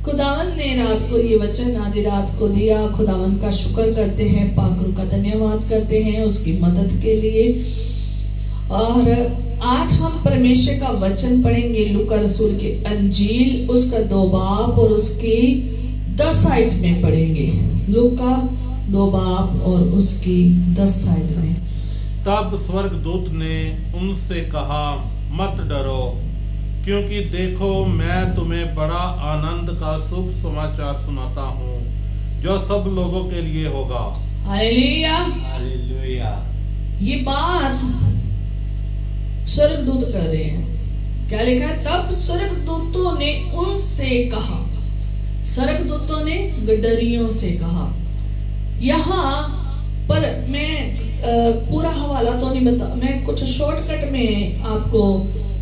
खुदावन ने रात को ये वचन आधी रात को दिया। खुदावन का शुक्र करते हैं, पाकरू का धन्यवाद करते हैं उसकी मदद के लिए। और आज हम परमेश्वर का वचन पढ़ेंगे लूका रसूल की अंजील उसका 2 बाब और उसकी 10 आयत में पढ़ेंगे। लूका 2 बाब और उसकी 10 आयत में। तब स्वर्गदूत ने उनसे कहा, मत डरो, क्योंकि देखो मैं तुम्हें बड़ा आनंद का शुभ समाचार सुनाता हूँ जो सब लोगों के लिए होगा। Hallelujah, hallelujah. ये बात स्वर्गदूत कर रहे हैं। क्या लिखा है? तब स्वर्गदूतों ने उनसे कहा। स्वर्गदूतों ने गडरियों से कहा। यहाँ पर मैं पूरा हवाला तो नहीं बता, मैं कुछ शॉर्टकट में आपको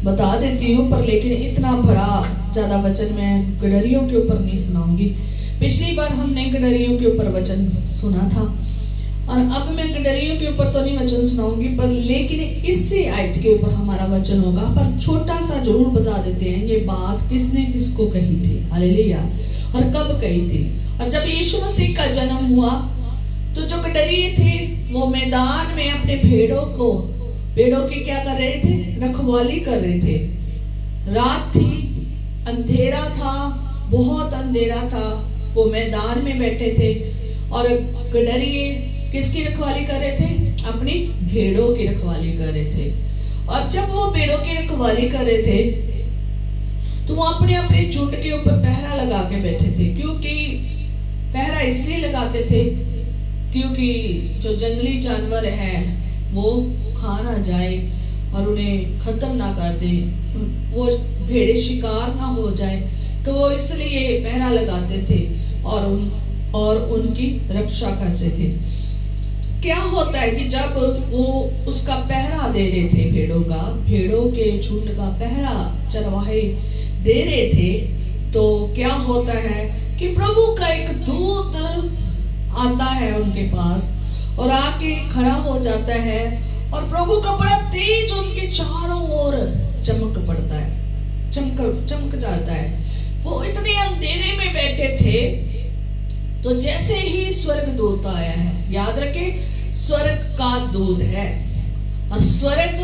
बता देती हूँ, पर लेकिन इतना बड़ा ज्यादा वचन मैं गडरियों के ऊपर नहीं सुनाऊंगी। पिछली बार हमने गडरियों के ऊपर वचन सुना था और अब मैं गडरियों के ऊपर तो नहीं वचन सुनाऊंगी, पर लेकिन इसी आयत के ऊपर हमारा वचन होगा। पर छोटा सा जरूर बता देते हैं ये बात किसने किसको कही थी, हालेलुया, और कब कही थी। और जब यीशु मसीह का जन्म हुआ तो जो गडरिये थे वो मैदान में अपने भेड़ों की क्या कर रहे थे? रखवाली कर रहे थे। रात थी, अंधेरा था, बहुत अंधेरा था, वो मैदान में बैठे थे और गडरिये किसकी रखवाली कर रहे थे? अपनी भेड़ों की रखवाली कर रहे थे। और जब वो भेड़ों की रखवाली कर रहे थे तो वो अपने अपने झुंड के ऊपर पहरा लगा के बैठे थे। क्योंकि पहरा इसलिए लगाते थे क्योंकि जो जंगली जानवर है वो खा ना जाए और उन्हें खत्म ना कर दे, वो भेड़े शिकार ना हो जाए, तो वो इसलिए पहरा लगाते थे और उनकी रक्षा करते थे। क्या होता है कि जब वो उसका पहरा दे रहे थे, भेड़ों के झुंड का पहरा चरवाहे दे रहे थे, तो क्या होता है कि प्रभु का एक दूत आता है उनके पास और आके खड़ा हो जाता है और प्रभु का बड़ा तेज उनके चारों ओर चमक जाता है। वो इतने अंधेरे में बैठे थे, तो जैसे ही स्वर्गदूत आया है, याद रखे स्वर्ग का दूत है और स्वर्ग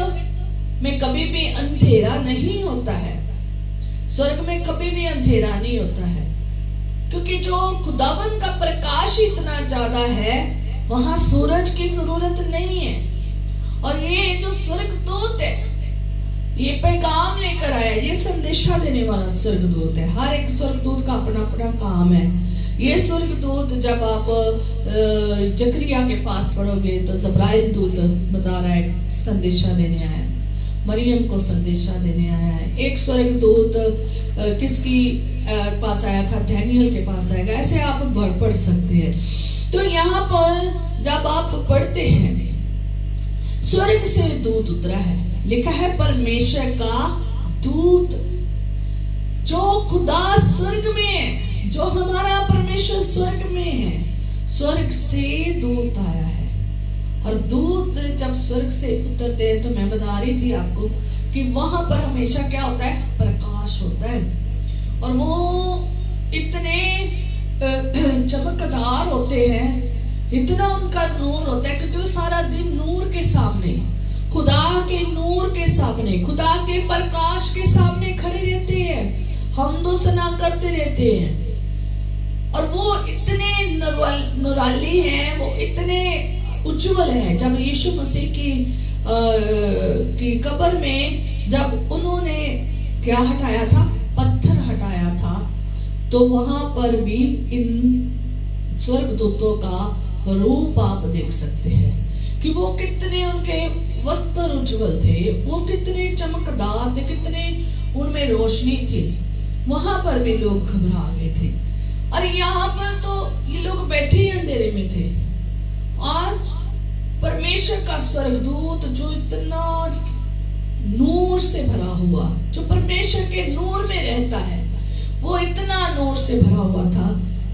में कभी भी अंधेरा नहीं होता है। स्वर्ग में कभी भी अंधेरा नहीं होता है, क्योंकि जो खुदावन का प्रकाश इतना ज्यादा है वहां सूरज की जरूरत नहीं है। और ये जो स्वर्गदूत है ये पैगाम लेकर आया, ये संदेशा देने वाला स्वर्गदूत है। हर एक स्वर्गदूत का अपना अपना काम है। ये स्वर्गदूत जब आप जकरिया के पास पढ़ोगे तो जब्राइल दूत बता रहा है संदेशा देने आया, मरियम को संदेशा देने आया है। एक स्वर्गदूत किसकी पास आया था? डैनियल के पास आएगा। ऐसे आप पढ़ सकते हैं। तो यहाँ पर जब आप पढ़ते हैं स्वर्ग से दूत उतरा है, लिखा है परमेश्वर का दूत। जो खुदा स्वर्ग में है, जो हमारा परमेश्वर स्वर्ग में है, स्वर्ग से दूत आया है। और दूत जब स्वर्ग से उतरते हैं तो मैं बता रही थी आपको कि वहां पर हमेशा क्या होता है? प्रकाश होता है। और वो इतने चमकदार होते हैं, इतना उनका नूर होता है, क्योंकि वो सारा दिन नूर के सामने, खुदा के नूर के सामने, खुदा के प्रकाश के सामने खड़े रहते हैं, हमदो सना करते रहते हैं। और वो इतने नुराली हैं, वो इतने उज्जवल है। जब यीशु मसीह की कब्र में जब उन्होंने क्या हटाया था? पत्थर हटाया था, तो वहां पर भी इन स्वर्गदूतों का रूप आप देख सकते हैं कि वो कितने उनके वस्त्र उज्जवल थे, वो कितने चमकदार थे, कितने उनमें रोशनी थी। वहां पर भी लोग घबरा गए थे। और यहाँ पर तो ये लोग बैठे ही अंधेरे में थे और परमेश्वर का स्वर्गदूत जो इतना नूर से भरा हुआ, जो परमेश्वर के नूर में रहता है, वो इतना नूर से भरा हुआ था।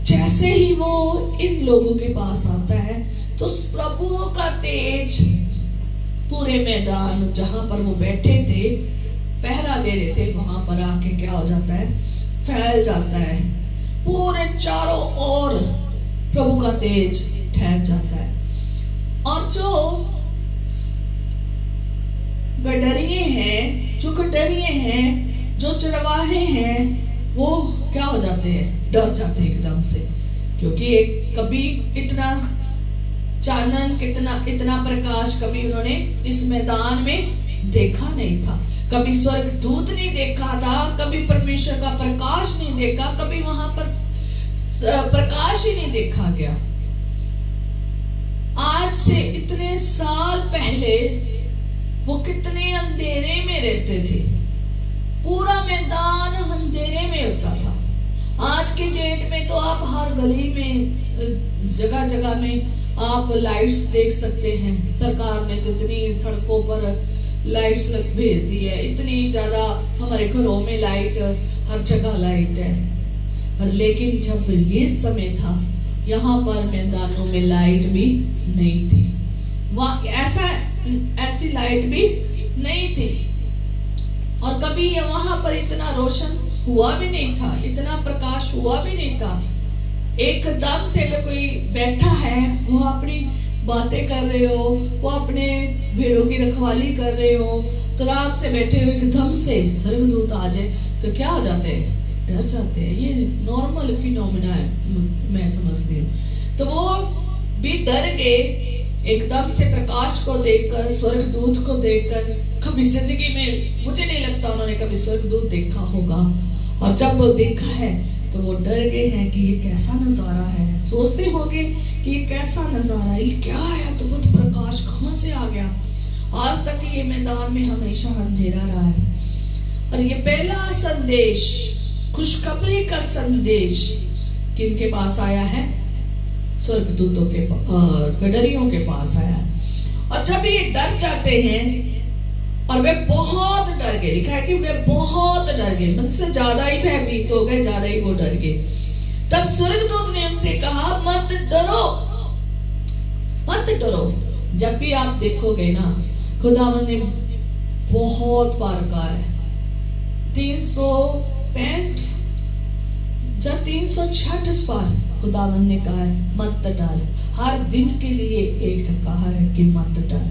जैसे ही वो इन लोगों के पास आता है तो प्रभु का तेज पूरे मैदान जहां पर वो बैठे थे, पहरा दे रहे थे, वहां पर आके क्या हो जाता है? फैल जाता है। पूरे चारों ओर प्रभु का तेज ठहर जाता है। और जो गडरिये हैं, जो चरवाहे हैं, वो क्या हो जाते हैं? डर जाते हैं एकदम से, क्योंकि कभी इतना चानन, इतना प्रकाश कभी उन्होंने इस मैदान में देखा नहीं था। कभी स्वर्ग दूत नहीं देखा था, कभी परमेश्वर का प्रकाश नहीं देखा, कभी वहां पर प्रकाश ही नहीं देखा गया। आज से इतने साल पहले वो कितने अंधेरे में रहते थे, पूरा मैदान अंधेरे में होता था। आज के डेट में तो आप हर गली में, जगह जगह में आप लाइट्स देख सकते हैं। सरकार ने तो इतनी सड़कों पर लाइट्स भेज दी है, इतनी ज्यादा हमारे घरों में लाइट, हर जगह लाइट है। पर लेकिन जब ये समय था, यहाँ पर मैदानों में लाइट भी नहीं थी, ऐसी लाइट भी नहीं थी। और कभी वहां पर इतना रोशन हुआ भी नहीं था, इतना प्रकाश हुआ भी नहीं था। एकदम से अगर कोई बैठा है, वो अपनी बातें कर रहे हो, वो अपने भेड़ों की रखवाली कर रहे हो, तो आराम से बैठे हो, एकदम से स्वर्गदूत आ जाए तो क्या हो जाते हैं? डर जाते हैं। ये नॉर्मल फिनोमेना है, मैं समझती हूँ। तो वो भी डर गए एकदम से प्रकाश को देखकर, स्वर्गदूत को देखकर। कभी जिंदगी में मुझे नहीं लगता उन्होंने कभी स्वर्गदूत देखा होगा, और जब वो देखा है तो वो डर गए हैं कि ये कैसा नजारा है। सोचते होंगे कि ये कैसा नजारा है, ये क्या है, अद्भुत प्रकाश कहां से आ गया। आज तक ये मैदान में हमेशा अंधेरा रहा है। और ये पहला संदेश, खुशखबरी का संदेश किनके पास आया है? स्वर्गदूतों के, गडरियों के पास आया है। और जब ये डर जाते हैं, और वे बहुत डर गए, लिखा है कि वे बहुत डर गए, मुझसे ज्यादा ही भयभीत हो गए, ज्यादा ही वो डर गए। तब स्वर्गदूत ने उनसे कहा, मत डरो, मत डरो। जब भी आप देखोगे ना, खुदावंद ने बहुत बार कहा है, 365 या 336 बार खुदावंद ने कहा है मत डर। हर दिन के लिए एक कहा है कि मत डर।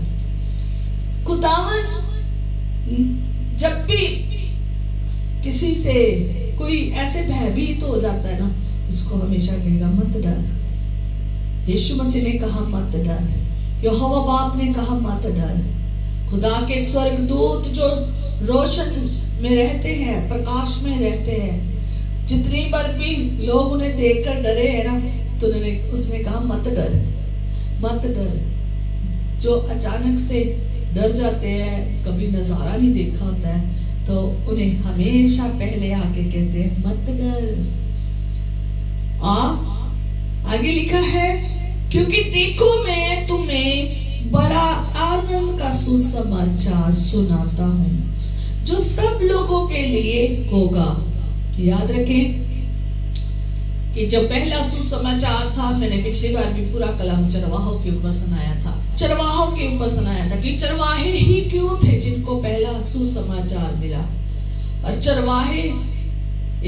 खुदावंद जब भी किसी से कोई ऐसे भयभीत हो जाता है ना, उसको हमेशा कहेगा मत डर। यीशु मसीह ने कहा मत डर, यहोवा बाप ने कहा मत डर। खुदा के स्वर्गदूत जो रोशन में रहते हैं, प्रकाश में रहते हैं, जितनी बार भी लोग उन्हें देखकर डरे हैं ना, तो उसने कहा मत डर, मत डर। जो अचानक से डर जाते हैं, कभी नजारा नहीं देखा होता है, तो उन्हें हमेशा पहले आके कहते हैं मत डर। आगे लिखा है, क्योंकि देखो मैं तुम्हें बड़ा आनंद का सुसमाचार सुनाता हूँ, जो सब लोगों के लिए होगा। याद रखें कि जब पहला सुसमाचार था, मैंने पिछली बार भी पूरा कलाम चरवाहों के ऊपर सुनाया था, चरवाहों के ऊपर सुनाया था कि चरवाहे ही क्यों थे जिनको पहला सुसमाचार मिला। और चरवाहे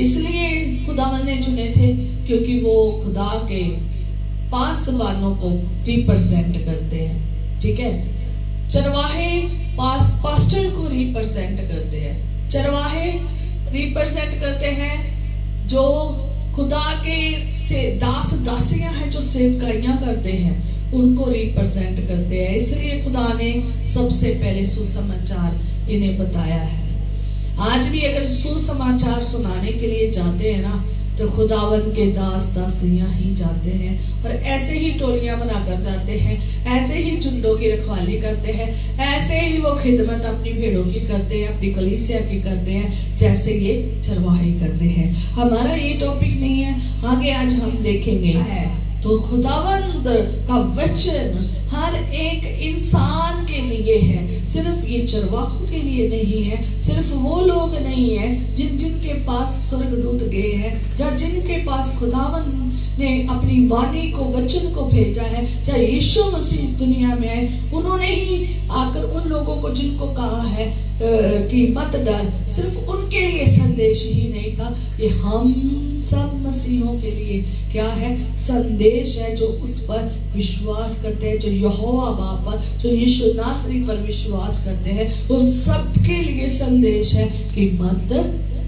इसलिए खुदावंद ने चुने थे क्योंकि वो खुदा के पास वालों को रिप्रेजेंट करते हैं। ठीक है, चरवाहे पास्टर को रिप्रेजेंट करते हैं। चरवाहे रिप्रेजेंट करते हैं जो खुदा के से दास दासियां हैं, जो सेवकाइयां करते हैं, उनको रिप्रेजेंट करते हैं। इसलिए खुदा ने सबसे पहले सुसमाचार इन्हें बताया है। आज भी अगर सुसमाचार सुनाने के लिए जाते हैं ना, तो खुदावंद के दास दासियां ही जाते हैं, और ऐसे ही टोलियां बनाकर जाते हैं, ऐसे ही झुंडों की रखवाली करते हैं, ऐसे ही वो खिदमत अपनी भेड़ों की करते हैं, अपनी कलीसिया की करते हैं, जैसे ये चरवाहे करते हैं। हमारा ये टॉपिक नहीं है, आगे आज हम देखेंगे है। तो खुदावंद का वचन हर एक इंसान के लिए है, सिर्फ ये चरवाहों के लिए नहीं है, सिर्फ वो लोग नहीं है जिनके पास स्वर्गदूत गए हैं, या जिनके पास खुदावंद ने अपनी वाणी को, वचन को भेजा है, चाहे यीशु मसीह इस दुनिया में है, उन्होंने ही आकर उन लोगों को जिनको कहा है कि मत डर, सिर्फ उनके लिए संदेश ही नहीं था, ये हम सब मसीहों के लिए क्या है? संदेश है। जो उस पर विश्वास करते हैं, जो यहोवा बाप पर, जो यीशु नासरी पर विश्वास करते हैं, उन सब के लिए संदेश है कि मत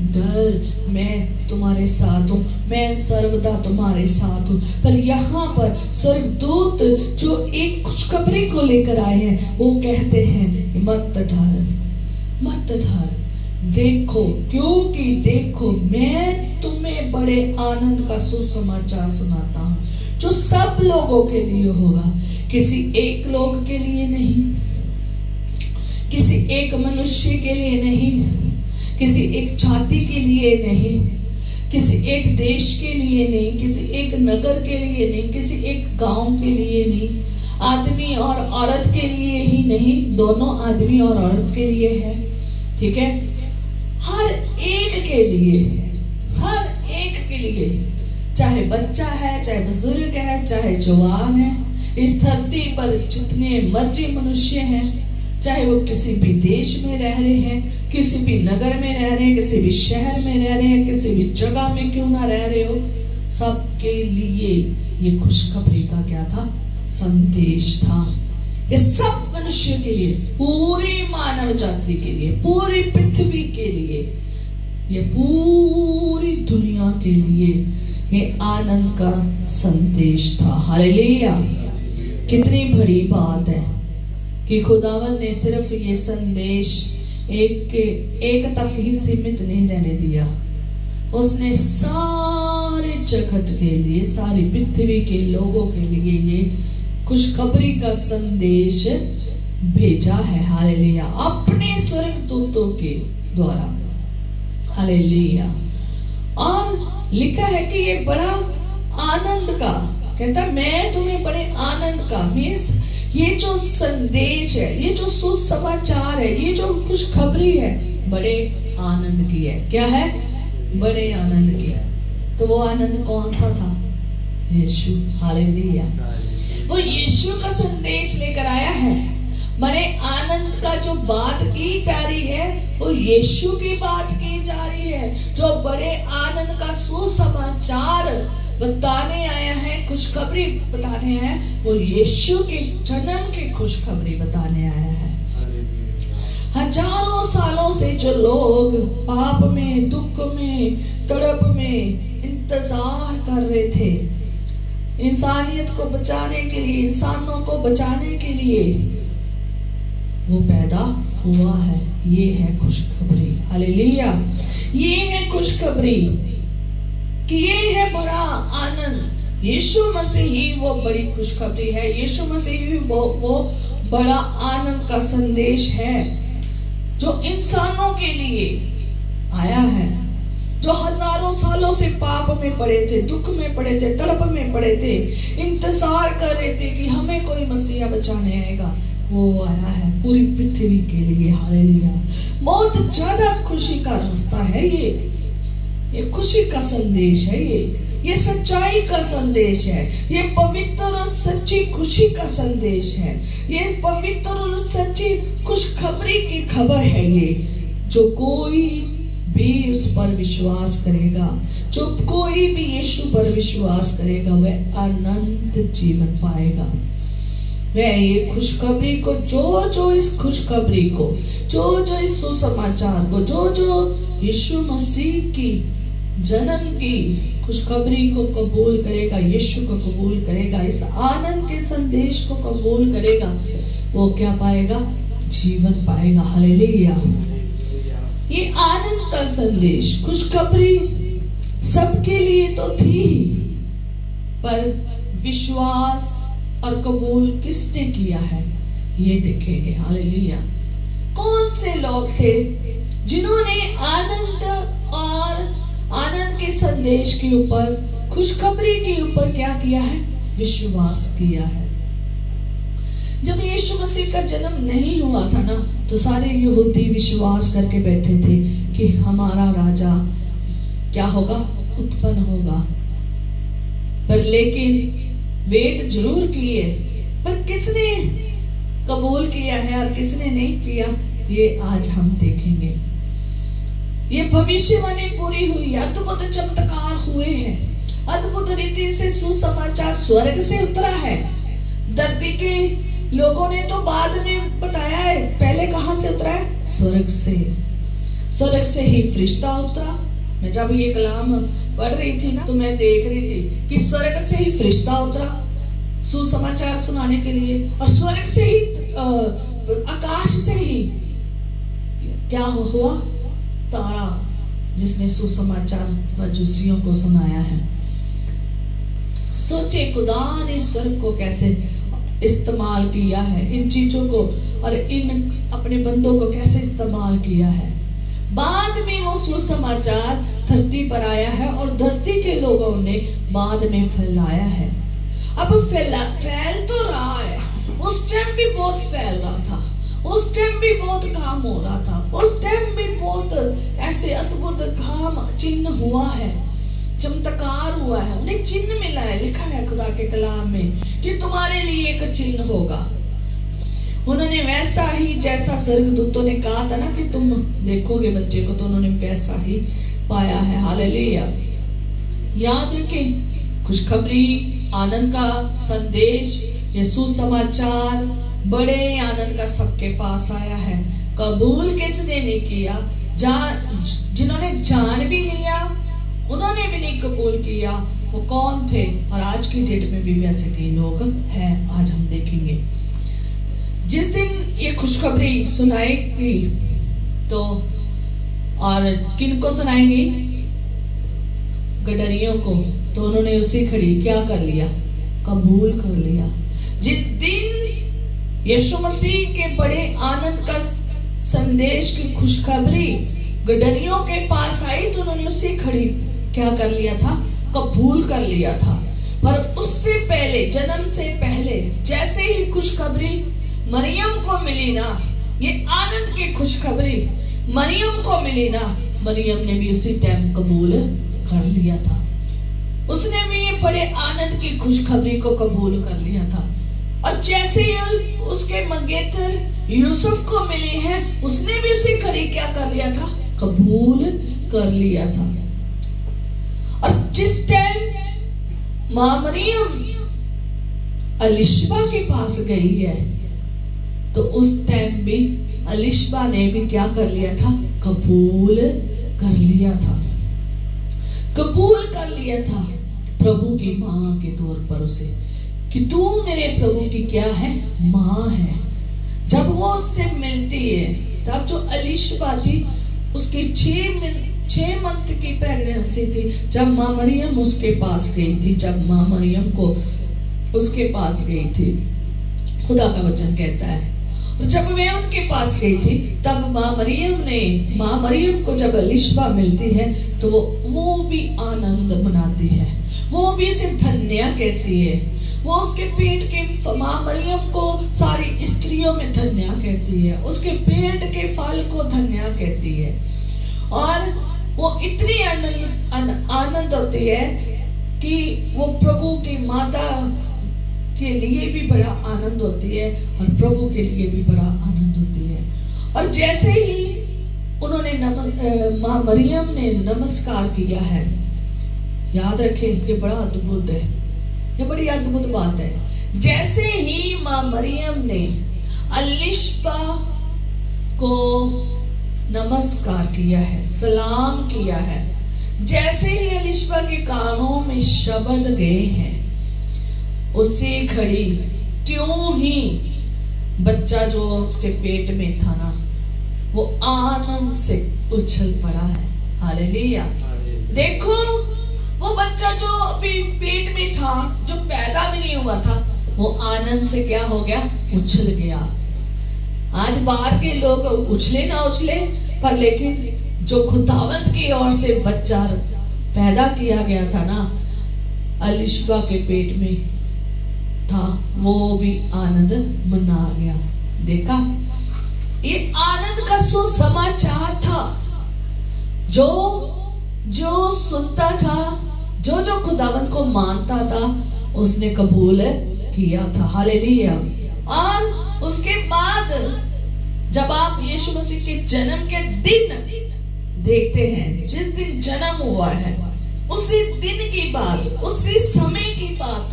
डर, मैं तुम्हारे साथ हूँ, मैं सर्वदा तुम्हारे साथ हूँ। पर यहाँ पर स्वर्गदूत जो एक खुशखबरी को लेकर आए हैं, वो कहते हैं मत डर, मत डर, देखो, क्योंकि देखो मैं तुम्हें बड़े आनंद का सुसमाचार सुनाता हूँ, जो सब लोगों के लिए होगा, किसी एक लोग के लिए नहीं, किसी एक मनुष्य के लिए नहीं, किसी एक जाति के लिए नहीं, किसी एक देश के लिए नहीं, किसी एक नगर के लिए नहीं, किसी एक गांव के लिए नहीं, आदमी और औरत के लिए ही नहीं, दोनों आदमी और औरत के लिए है, ठीक है? हर एक के लिए, हर एक के लिए, चाहे बच्चा है, चाहे बुजुर्ग है, चाहे जवान है, इस धरती पर जितने मर्जी मनुष्य हैं, चाहे वो किसी भी देश में रह रहे हैं, किसी भी नगर में रह रहे हैं, किसी भी शहर में रह रहे हैं, किसी भी जगह में क्यों ना रह रहे हो, सबके लिए ये खुशखबरी का क्या था? संदेश था। ये सब मनुष्य के लिए, पूरी मानव जाति के लिए, पूरी पृथ्वी के लिए, ये पूरी दुनिया के लिए ये आनंद का संदेश था। हालेलुया! कितनी बड़ी बात है कि खुदावन ने सिर्फ ये संदेश एक तक ही सीमित नहीं रहने दिया, उसने सारे जगत के लिए, सारी पृथ्वी के लोगों के लिए ये खुशखबरी का संदेश भेजा है। हालेलुया! अपने स्वर्गदूतों के द्वारा। हालेलुया! और लिखा है कि ये बड़ा आनंद का, कहता मैं तुम्हें बड़े आनंद का, मीन्स ये जो संदेश है, ये जो सुसमाचार है, ये जो खुशखबरी है, बड़े आनंद की है। क्या है? बड़े आनंद की। तो वो आनंद कौन सा था? यीशु। हालेलुया! वो यीशु का संदेश लेकर आया है। बड़े आनंद का जो बात की जा रही है, वो यीशु की बात की जा रही है। जो बड़े आनंद का सुसमाचार बताने आया है, खुशखबरी बताने आया है, वो यीशु के जन्म की खुशखबरी बताने आया है। हजारों सालों से जो लोग पाप में, दुख में, तड़प में इंतजार कर रहे थे, इंसानियत को बचाने के लिए, इंसानों को बचाने के लिए, वो पैदा हुआ है। ये है खुशखबरी। हालेलुया! ये है खुशखबरी कि ये है बड़ा आनंद। यीशु मसीह ही वो बड़ी खुशखबरी है। यीशु मसीह ही वो बड़ा आनंद का संदेश है जो इंसानों के लिए आया है, जो हजारों सालों से पाप में पड़े थे, दुख में पड़े थे, तड़प में पड़े थे, इंतजार कर रहे थे कि हमें कोई मसीहा बचाने आएगा। वो आया है पूरी पृथ्वी के लिए। हालेलुया! बहुत ज्यादा खुशी का रास्ता है ये खुशी का संदेश है, ये सच्चाई का संदेश है, ये पवित्र और सच्ची खुशी का संदेश है, ये पवित्र और सच्ची खुशखबरी की खबर है। ये जो कोई भी उस पर विश्वास करेगा, जो कोई भी यीशु पर विश्वास करेगा, वह अनंत जीवन पाएगा। वह ये खुशखबरी को, जो इस खुशखबरी को, जो इस सुसमाचार को, जो यीशु मसीह की जन्म की खुशखबरी को कबूल करेगा, यीशु को कबूल करेगा, इस आनंद के संदेश को कबूल करेगा, वो क्या पाएगा? जीवन पाएगा। हालेलुया! ये आनंद का संदेश, खुशखबरी सबके लिए तो थी, पर विश्वास और कबूल किसने किया है, ये देखेंगे। हालेलुया! कौन से लोग थे जिन्होंने आनंद के संदेश के ऊपर, खुशखबरी के ऊपर क्या किया है? विश्वास किया है। जब यीशु मसीह का जन्म नहीं हुआ था ना, तो सारे यहूदी विश्वास करके बैठे थे कि हमारा राजा क्या होगा? उत्पन्न होगा। पर लेकिन वेट जरूर किए, पर किसने कबूल किया है और किसने नहीं किया, ये आज हम देखेंगे। ये भविष्यवाणी पूरी हुई, अद्भुत चमत्कार हुए हैं, अद्भुत रीति से सुसमाचार स्वर्ग से उतरा है। धरती के लोगों ने तो बाद में बताया है, पहले कहां से उतरा है? स्वर्ग से। स्वर्ग से ही फरिश्ता उतरा। मैं जब ये कलाम पढ़ रही थी ना, तो मैं देख रही थी कि स्वर्ग से ही फरिश्ता उतरा सुसमाचार सुनाने के लिए, और स्वर्ग से ही आकाश से ही क्या हुआ? तारा, जिसने सुसमाचार मजूसियों को सुनाया है। सोचे खुदा ने स्वर्ग को कैसे इस्तेमाल किया है, इन चीजों को और इन अपने बंदों को कैसे इस्तेमाल किया है। बाद में वो सुसमाचार धरती पर आया है और धरती के लोगों ने बाद में फैलाया है। अब फैल तो रहा है, उस टाइम भी बहुत फैल रहा था, उस टाइम भी बहुत काम हो रहा था, उस टाइम भी बहुत ऐसे अद्भुत काम चिन्ह हुआ है, चमत्कार हुआ है, उन्हें चिन्ह मिला है। लिखा है खुदा के कलाम में कि तुम्हारे लिए एक चिन्ह होगा। उन्होंने वैसा ही, जैसा स्वर्गदूतों ने कहा था ना कि तुम देखोगे बच्चे को, तो उन्होंने वैसा ही पाया है। हालेलुया। याद रखें, खुशखबरी, आनंद का संदेश, ये सुसमाचार बड़े आनंद का सबके पास आया है। कबूल किसने नहीं किया? जिन्होंने जान भी लिया उन्होंने भी नहीं कबूल किया। वो कौन थे? और आज की डेट में भी वैसे कई लोग हैं, आज हम देखेंगे। जिस दिन ये खुशखबरी सुनाएगी तो, और किन को सुनाएंगी? गडरियों को। तो उन्होंने उसी खड़ी क्या कर लिया? कबूल कर लिया। जिस दिन यीशु मसीह के बड़े आनंद का संदेश की खुशखबरी गडरियों के पास आई, तो उन्होंने उसी खड़ी क्या कर लिया था? कबूल कर लिया था। पर उससे पहले, जन्म से पहले, जैसे ही खुशखबरी मरियम को मिली ना, ये आनंद की खुशखबरी मरियम को मिली ना, मरियम ने भी उसी टाइम कबूल कर लिया था। उसने भी ये बड़े आनंद की खुशखबरी को कबूल कर लिया था। और जैसे ही उसके मंगेतर यूसुफ को मिली है, उसने भी उसी घड़ी क्या कर लिया था? कबूल कर लिया था। और जिस टाइम मां मरियम अलिशबा के पास गई है, तो उस टाइम भी अलिशबा ने भी क्या कर लिया था? कबूल कर लिया था। कबूल कर लिया था प्रभु की मां के तौर पर उसे, कि तू मेरे प्रभु की क्या है? मां है। जब वो उससे मिलती है, तब जो अलिशबा थी उसकी 6 मंथ की प्रेगनेंसी थी जब मां मरियम उसके पास गई थी, जब मां मरियम को उसके पास गई थी। खुदा का वचन कहता है, और जब मैं उनके पास गई थी, तब मां मरियम को जब अलिशबा मिलती है, तो वो भी आनंद मनाती है, वो भी इसे धन्य कहती है। वो उसके पेट के, मां मरियम को सारी स्त्रियों में धन्य कहती है, उसके पेट के फल को धन्य कहती है। और वो इतनी आनंद होती है कि वो प्रभु की माता के लिए भी बड़ा आनंद होती है और प्रभु के लिए भी बड़ा आनंद होती है। और जैसे ही उन्होंने मां मरियम ने नमस्कार किया है, याद रखें ये बड़ा अद्भुत है, ये बड़ी अद्भुत बात है। जैसे ही मां मरियम ने अलिशबा को नमस्कार किया है, सलाम किया है, जैसे ही अलिशबा के कानों में शब्द गए हैं, उसी घड़ी क्यों ही बच्चा जो उसके पेट में था ना, वो आनंद से उछल पड़ा है। हालेलुया। देखो, वो बच्चा जो अभी पेट में था, जो पैदा भी नहीं हुआ था, वो आनंद से क्या हो गया? उछल गया। आज बाहर के लोग उछले ना उछले, पर लेकिन जो खुदावंत की ओर से बच्चा पैदा किया गया था ना, अलिशबा के पेट में था, वो भी आनंद मना गया। देखा, ये आनंद का सुसमाचार था। जो सुनता था, जो खुदावंत को मानता था, उसने कबूल किया था। हालेलुया। और उसके बाद जब आप यीशु मसीह के जन्म के दिन देखते हैं जिस दिन जन्म हुआ है उसी दिन की बात, उसी समय की बात,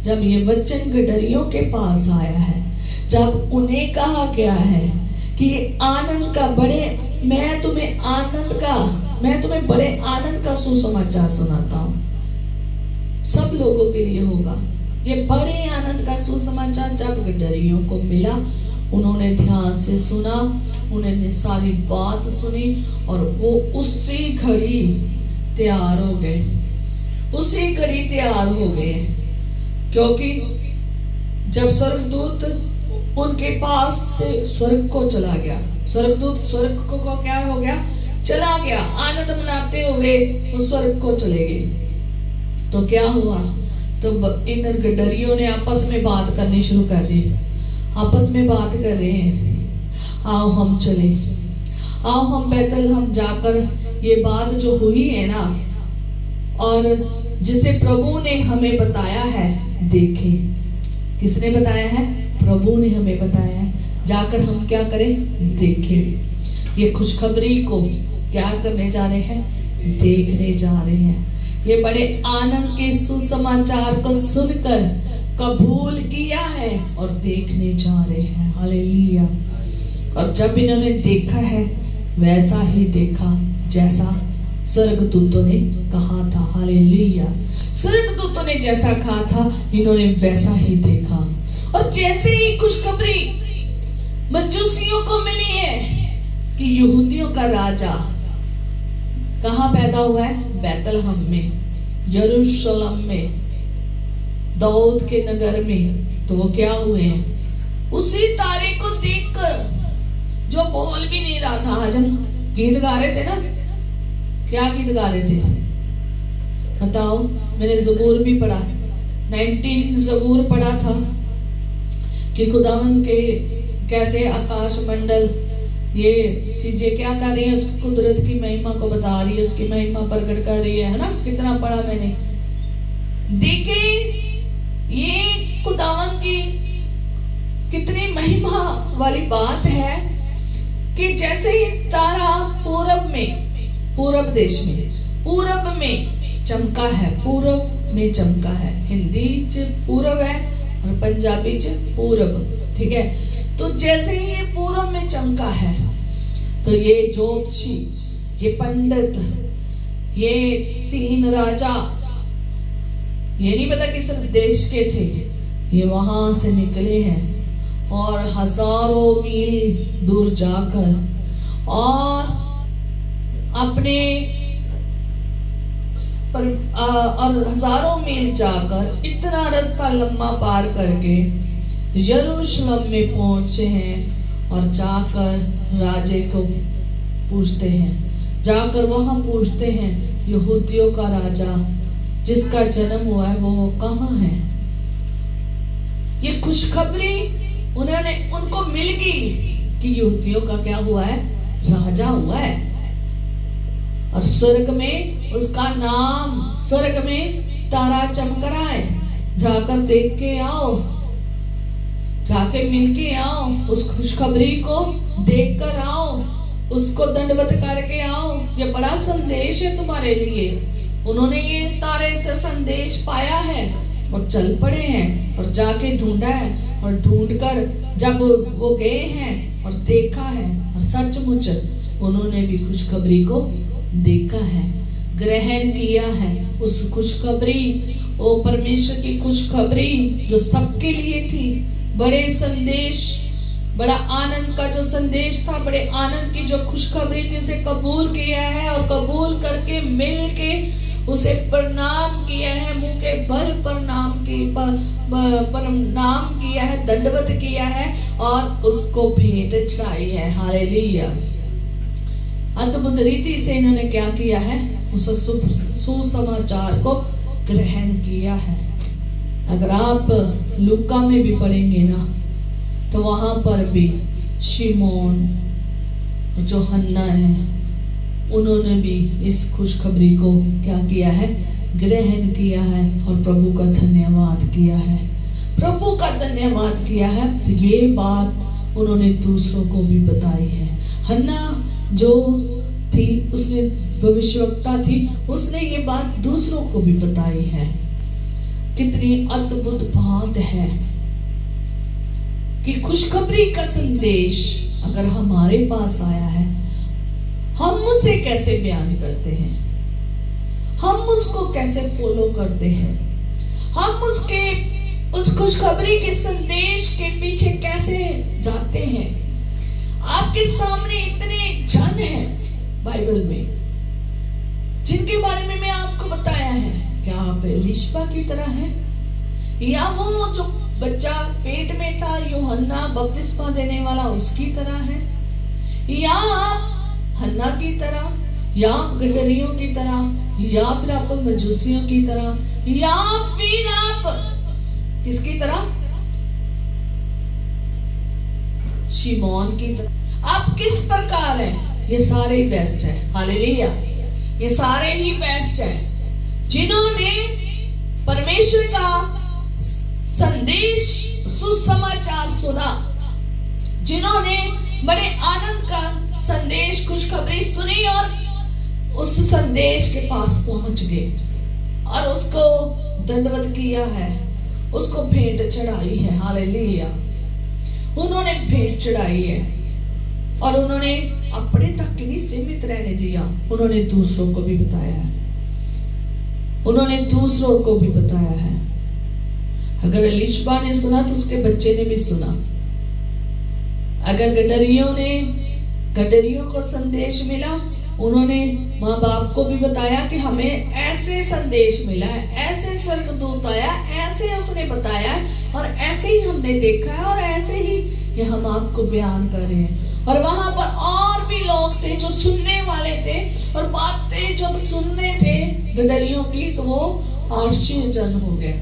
जब ये वचन गडरियों के पास आया है, जब उन्हें कहा गया है कि आनंद का बड़े मैं तुम्हें बड़े आनंद का सुसमाचार सुनाता हूं। सब लोगों के लिए होगा ये बड़े आनंद का सुसमाचार। जब गडरियों को मिला, उन्होंने ध्यान से सुना, उन्होंने सारी बात सुनी और वो उसी घड़ी तैयार हो गए, उसी घड़ी तैयार हो गए। क्योंकि जब स्वर्गदूत उनके पास से स्वर्ग को चला गया, स्वर्गदूत स्वर्ग को क्या हो गया, चला गया, आनंद मनाते हुए वो स्वर्ग को चले गए। तो क्या हुआ, तो इन गडरियों ने आपस में बात करनी शुरू कर दी। आपस में बात कर रहे हैं, आओ हम चले, आओ हम बैतलहम जाकर ये बात जो हुई है ना, और जिसे प्रभु ने हमें बताया है देखें। किसने बताया है? प्रभु ने हमें बताया है। जाकर हम क्या करें? देखें। ये खुशखबरी को क्या करने जा रहे हैं? देखने जा रहे हैं। ये बड़े आनंद के सुसमाचार को सुनकर कबूल किया है और देखने जा रहे हैं। हालेलुया। और जब इन्होंने देखा है वैसा ही देखा जैसा स्वर्गदूतों ने कहा था। हालेलुया। स्वर्गदूतों ने जैसा कहा था इन्होंने वैसा ही देखा। और जैसे ही खुशखबरी मजूसियों को मिली है कि यहूदियों का राजा कहाँ पैदा हुआ है? बैतलहम में, यरूशलेम में, दाऊद के नगर में। तो वो क्या हुए हैं? उसी तारे को देखकर, जो बोल भी नहीं रहा था। आज हम गीत गा रहे थे ना, क्या गीत गा रहे थे बताओ? मैंने ज़बूर भी पढ़ा, 19 ज़बूर पढ़ा था कि खुदावंद के कैसे आकाश मंडल ये चीजें क्या कर रही है, उस कुदरत की महिमा को बता रही है, उसकी महिमा प्रकट कर रही है ना। कितना पढ़ा मैंने। देखे ये खुदावंद की कितनी महिमा वाली बात है कि जैसे ही तारा पूरब में, पूरब देश में, पूरब में चमका है, पूरब में चमका है। हिंदी च पूरब है और पंजाबी च पूरब, ठीक है। तो जैसे ही ये पूरब में चमका है तो ये ज्योतिषी, ये पंडित, ये 3 राजा, ये नहीं पता किस देश के थे, ये वहां से निकले हैं और हजारों मील दूर जाकर और अपने और हजारों मील जाकर इतना रास्ता लंबा पार करके यरूशलेम में पहुंचे हैं और जाकर राजे को पूछते हैं, जाकर वहां पूछते हैं यहूदियों का राजा जिसका जन्म हुआ है वो कहाँ है। ये खुशखबरी उनको मिल गई कि यहूदियों का क्या हुआ है? राजा हुआ है। और स्वर्ग में उसका नाम, स्वर्ग में तारा चमक रहा है, जाकर देख के आओ, जाके मिलके आओ, उस खुशखबरी को देख कर आओ, उसको दंडवत करके आओ। ये बड़ा संदेश है तुम्हारे लिए। उन्होंने ये तारे से संदेश पाया है और चल पड़े हैं और जाके ढूंढा है और ढूंढकर जब वो गए हैं और देखा है और सचमुच उन्होंने भी खुशखबरी को देखा है, ग्रहण किया है। उस खुशखबरी, ओ परमेश्वर की खुशखबरी जो सबके लिए थी, बड़े संदेश, बड़ा आनंद का जो संदेश था, बड़े आनंद की जो खुशखबरी थी, उसे कबूल किया है और कबूल करके मिल के उसे प्रणाम किया है, मुंह के बल प्रणाम किया है, दंडवत किया है और उसको भेंट चढ़ाई है। हालेलुया। अद्भुत रीति से इन्होंने क्या किया है? उस सुसमाचार को ग्रहण किया है। अगर आप लूका में भी पढ़ेंगे ना तो वहां पर भी शिमोन जो हन्ना है उन्होंने भी इस खुशखबरी को क्या किया है? ग्रहण किया है और प्रभु का धन्यवाद किया है, प्रभु का धन्यवाद किया है। ये बात उन्होंने दूसरों को भी बताई है। हन्ना जो थी, उसने भविष्यवक्ता थी, उसने ये बात दूसरों को भी बताई है। कितनी अद्भुत बात है कि खुशखबरी का संदेश अगर हमारे पास आया है, हम उसे कैसे बयान करते हैं, हम उसको कैसे फॉलो करते हैं, हम उस खुशखबरी के संदेश के पीछे कैसे जाते हैं। आपके सामने इतने जन हैं बाइबल में जिनके बारे में मैं आपको बताया है। क्या आप एलिशबा की तरह हैं, या वो जो बच्चा पेट में था यूहन्ना बपतिस्मा देने वाला उसकी तरह है, या आप हन्ना की तरह, या आप गडरियों की तरह, या फिर आप मजूसियों की तरह, या फिर आप किसकी तरह, शिमोन की तरह। आप किस प्रकार हैं? ये सारे ही बेस्ट है, हालेलुया, ये सारे ही बेस्ट है जिन्होंने परमेश्वर का संदेश सुसमाचार सुना, जिन्होंने बड़े आनंद का संदेश खुशखबरी सुनी और उस संदेश के पास पहुंच गए और उसको दंडवत किया है, उसको भेंट चढ़ाई है, हालेलुया। उन्होंने भेंट चढ़ाई है और उन्होंने अपने तक नहीं सीमित रहने दिया, उन्होंने दूसरों को भी बताया है, उन्होंने दूसरों को भी बताया है। अगर एलिशबा ने सुना तो उसके बच्चे ने भी सुना। अगर गडरियों को संदेश मिला, उन्होंने माँ बाप को भी बताया कि हमें ऐसे संदेश मिला है, ऐसे स्वर्गदूत आया, ऐसे उसने बताया और ऐसे ही हमने देखा है और ऐसे ही ये हम आपको बयान कर रहे हैं। और वहां पर और भी लोग थे जो सुनने वाले थे और बातें जब सुनने थे गडरियों की तो वो आश्चर्यजन हो गए,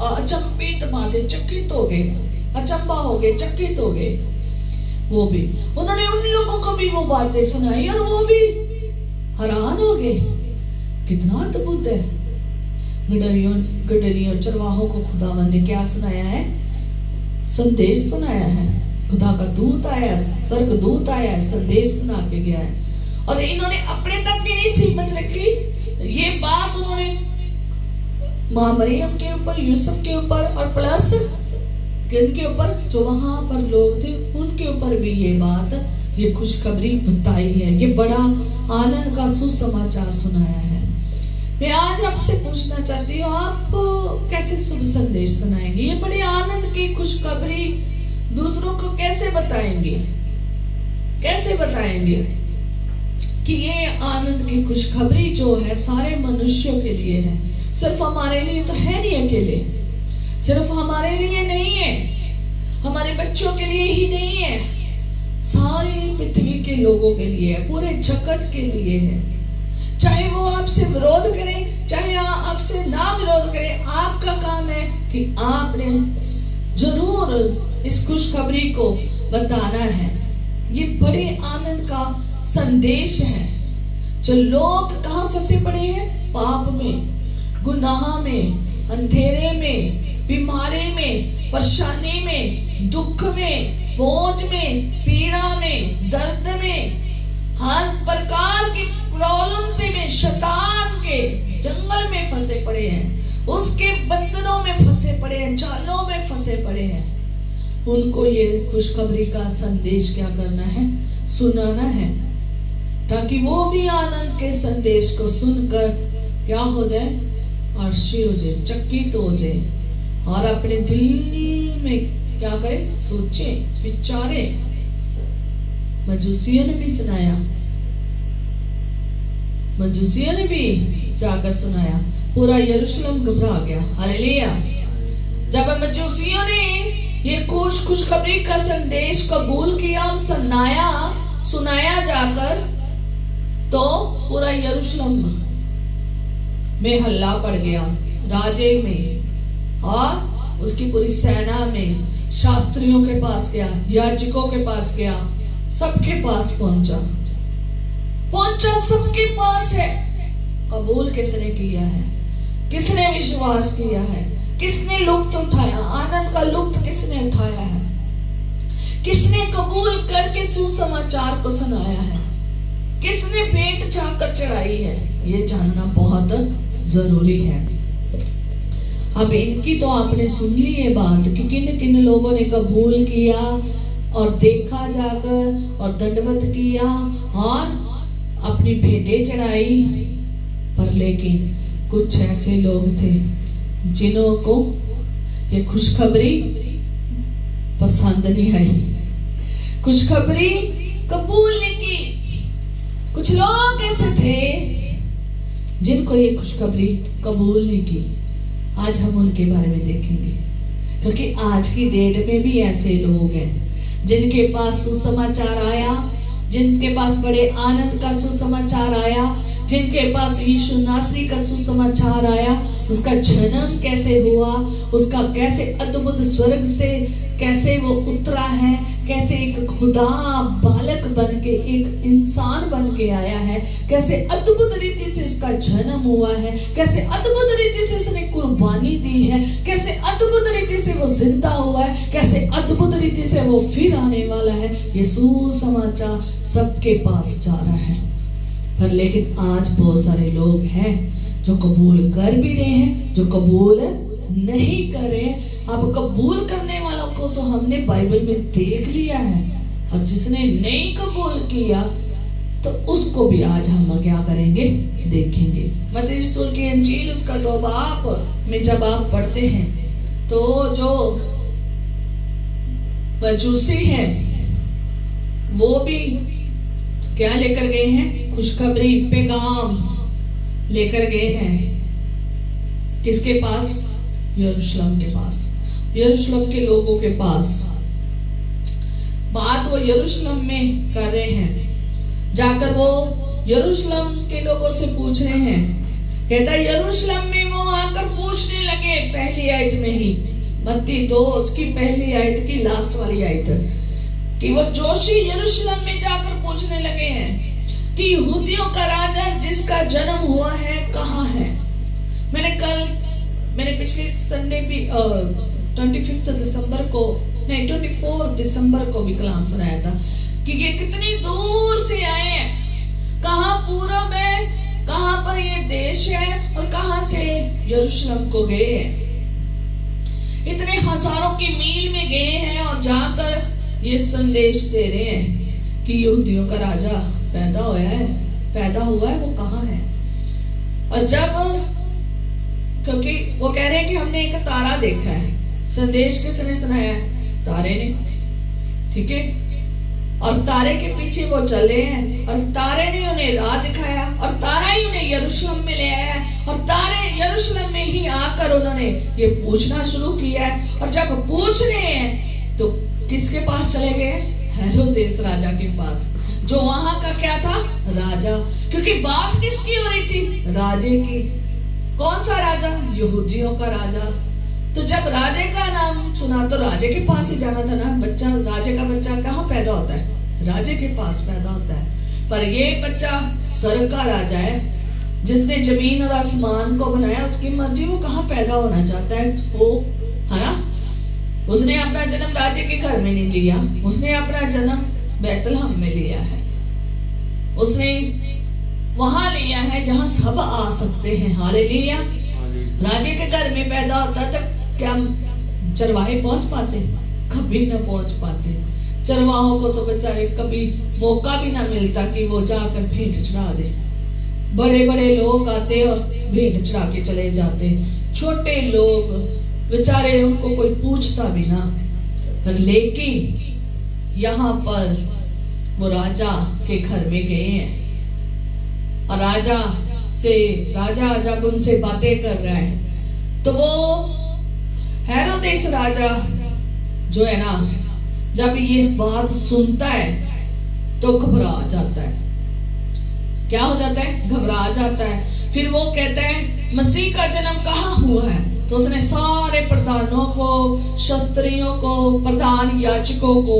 अचंभित बातें, चकित हो गए, अचंबा हो गए, चकित हो गए। वो भी उन्होंने उन लोगों को भी वो बातें सुनाई और वो भी हैरान हो गए, कितना अद्भुत है। गडरियों चरवाहों को खुदावंद ने क्या सुनाया है? संदेश सुनाया है। खुदा का दूत आया, स्वर्गदूत आया, संदेश सुना के गया है। और इन्होंने अपने तक भी नहीं सीमित रखी, ये बात उन्होंने माँ मरियम के ऊपर, यूसुफ के ऊपर और प्लस किनके ऊपर, जो वहां पर लोग थे उनके ऊपर भी ये बात, ये खुशखबरी बताई है, ये बड़ा आनंद का सुसमाचार सुनाया है। मैं आज आपसे पूछना चाहती हूँ, आप कैसे शुभ संदेश सुनाएंगे? ये बड़े आनंद की खुशखबरी दूसरों को कैसे बताएंगे? कैसे बताएंगे कि ये आनंद की खुशखबरी जो है सारे मनुष्यों के लिए है, सिर्फ हमारे लिए तो है नहीं, अकेले सिर्फ हमारे लिए नहीं है, हमारे बच्चों के लिए ही नहीं है, सारी पृथ्वी के लोगों के लिए है, पूरे जगत के लिए है। चाहे वो आपसे विरोध करें, चाहे आपसे ना विरोध करें, आपका काम है कि आपने जरूर इस खुशखबरी को बताना है। ये बड़े आनंद का संदेश है। जो लोग कहाँ फंसे पड़े हैं? पाप में, गुनाह में, अंधेरे में, बीमारी में, परेशानी में, दुख में, बोझ में, पीड़ा में, दर्द में, हर प्रकार की प्रॉब्लम से में, शैतान के जंगल में फंसे पड़े हैं, उसके बंधनों में फंसे पड़े हैं, जालों में फंसे पड़े हैं। उनको ये खुशखबरी का संदेश क्या करना है? सुनाना है, ताकि वो भी आनंद के संदेश को सुनकर क्या हो जाए? आश्चर्य हो जाए, चकित हो जाए और अपने दिल में क्या करे? सोचे, विचारे। मजूसियों ने भी सुनाया, मजूसियों ने भी जाकर सुनाया, पूरा यरूशलेम घबरा गया। हालेलुया। जब मजूसियों ने ये खुशखबरी का संदेश कबूल किया और सुनाया जाकर, तो पूरा यरूशलेम में हल्ला पड़ गया, राजे में और उसकी पूरी सेना में। शास्त्रियों के पास गया, याजकों के पास गया, सबके पास पहुंचा, सबके पास है। कबूल किसने किया है? किसने विश्वास किया है? किसने लुत्फ उठाया? आनंद का लुत्फ किसने उठाया है? किसने कबूल करके सुसमाचार को सुनाया है? किसने भेंट चाकर चढ़ाई है, ये जानना बहुत जरूरी है। अब इनकी तो आपने सुन ली है बात कि किन किन लोगों ने कबूल किया और देखा जाकर और दंडवत किया और अपनी भेंटें चढ़ाई। पर लेकिन कुछ ऐसे लोग थे जिन्हों को ये खुशखबरी पसंद नहीं आई, खुशखबरी कबूल नहीं की। कुछ लोग ऐसे थे जिनको ये खुशखबरी कबूल नहीं की। आज हम उनके बारे में देखेंगे, क्योंकि आज की डेट में भी ऐसे लोग हैं जिनके पास सुसमाचार आया, जिनके पास बड़े आनंद का सुसमाचार आया, जिनके पास यीशु नासरी का सुसमाचार आया, उसका जन्म कैसे हुआ, उसका कैसे अद्भुत स्वर्ग से कैसे वो उतरा है, कैसे एक खुदा बालक बन के एक इंसान बन के आया है, कैसे अद्भुत रीति से उसका जन्म हुआ है, कैसे अद्भुत रीति से उसने कुर्बानी दी है, कैसे अद्भुत रीति से वो जिंदा हुआ है, कैसे अद्भुत रीति से वो फिर आने वाला है। ये सुसमाचार सबके पास जा रहा है। पर लेकिन आज बहुत सारे लोग हैं जो कबूल कर भी रहे हैं, जो कबूल नहीं कर रहे। अब कबूल करने वालों को तो हमने बाइबल में देख लिया है, अब जिसने नहीं कबूल किया तो उसको भी आज हम क्या करेंगे, देखेंगे। मत्ती रसूल की अंजील उसका 2 बाब में जब आप पढ़ते हैं तो जो मजूसी है वो भी क्या लेकर गए हैं, खुशखबरी पैगाम लेकर गए हैं। किसके पास, यरूशलेम के पास, यरूशलेम के लोगों के पास। बात वो यरूशलेम में कर रहे हैं, जाकर वो यरूशलेम के लोगों से पूछ रहे हैं। कहता है यरूशलेम में वो आकर पूछने लगे, पहली आयत में ही, मत्ती 2 उसकी पहली आयत की लास्ट वाली आयत, कि वो जोशी यरूशलेम में जाकर पूछने लगे हैं कि यहूदियों का राजा जिसका जन्म हुआ है कहाँ है। मैंने पिछले संडे भी 24 दिसंबर को नहीं 24 दिसंबर को भी कलाम सुनाया था कि ये कितनी दूर से आए हैं, कहाँ पूरब है, कहाँ पर ये देश है और कहाँ से यरूशलेम को गए हैं। इतने हजारों की मील में गए हैं और जाकर ये संदेश दे रहे हैं कि यहूदियों का राजा पैदा हुआ है वो कहाँ है। और जब, क्योंकि वो कह रहे हैं कि हमने एक तारा देखा है, संदेश किसने सुनाया है, तारे ने, ठीक है। और तारे के पीछे वो चले हैं और तारे ने उन्हें राह दिखाया और तारा ही उन्हें यरूशलेम में ले आया और तारे यरूशलेम में ही आकर उन्होंने ये पूछना शुरू किया है। और जब पूछ रहे हैं तो किसके पास चले गए, हेरोदेस राजा के पास, जो वहां का क्या था, राजा। क्योंकि बात किसकी हो रही थी, राजे की। कौन सा राजा, यहूदियों का राजा। तो जब राजे का नाम सुना तो राजे के पास ही जाना था ना। बच्चा, राजे का बच्चा कहाँ पैदा होता है, राजे के पास पैदा होता है। पर ये बच्चा स्वर्ग का राजा है, जिसने जमीन और आसमान को बनाया, उसकी मर्जी, वो कहाँ पैदा होना चाहता है वो, है ना। उसने अपना जन्म राजे के घर में नहीं लिया, उसने अपना जन्म बैतलहम में लिया है। उसने वहां लिया है जहां सब आ सकते हैं। हालेलुया। राजे के घर में पैदा होता तक क्या चरवाहे पहुंच पाते, कभी ना पहुंच पाते। चरवाहों को तो बेचारे कभी मौका भी ना मिलता कि वो जाकर भेंट चढ़ा दे। बड़े बड़े लोग आते और भेंट चढ़ा के चले जाते, छोटे लोग बेचारे उनको कोई पूछता भी ना। पर लेकिन यहाँ पर वो राजा के घर में गए हैं और राजा जब उनसे बातें कर रहा है तो वो हेरोदेस राजा जो है ना, जब ये बात सुनता है तो घबरा जाता है। क्या हो जाता है, घबरा जाता है। फिर वो कहता है मसीह का जन्म कहाँ हुआ है। तो उसने सारे प्रधानों को, शास्त्रियों को, प्रधान याजकों को,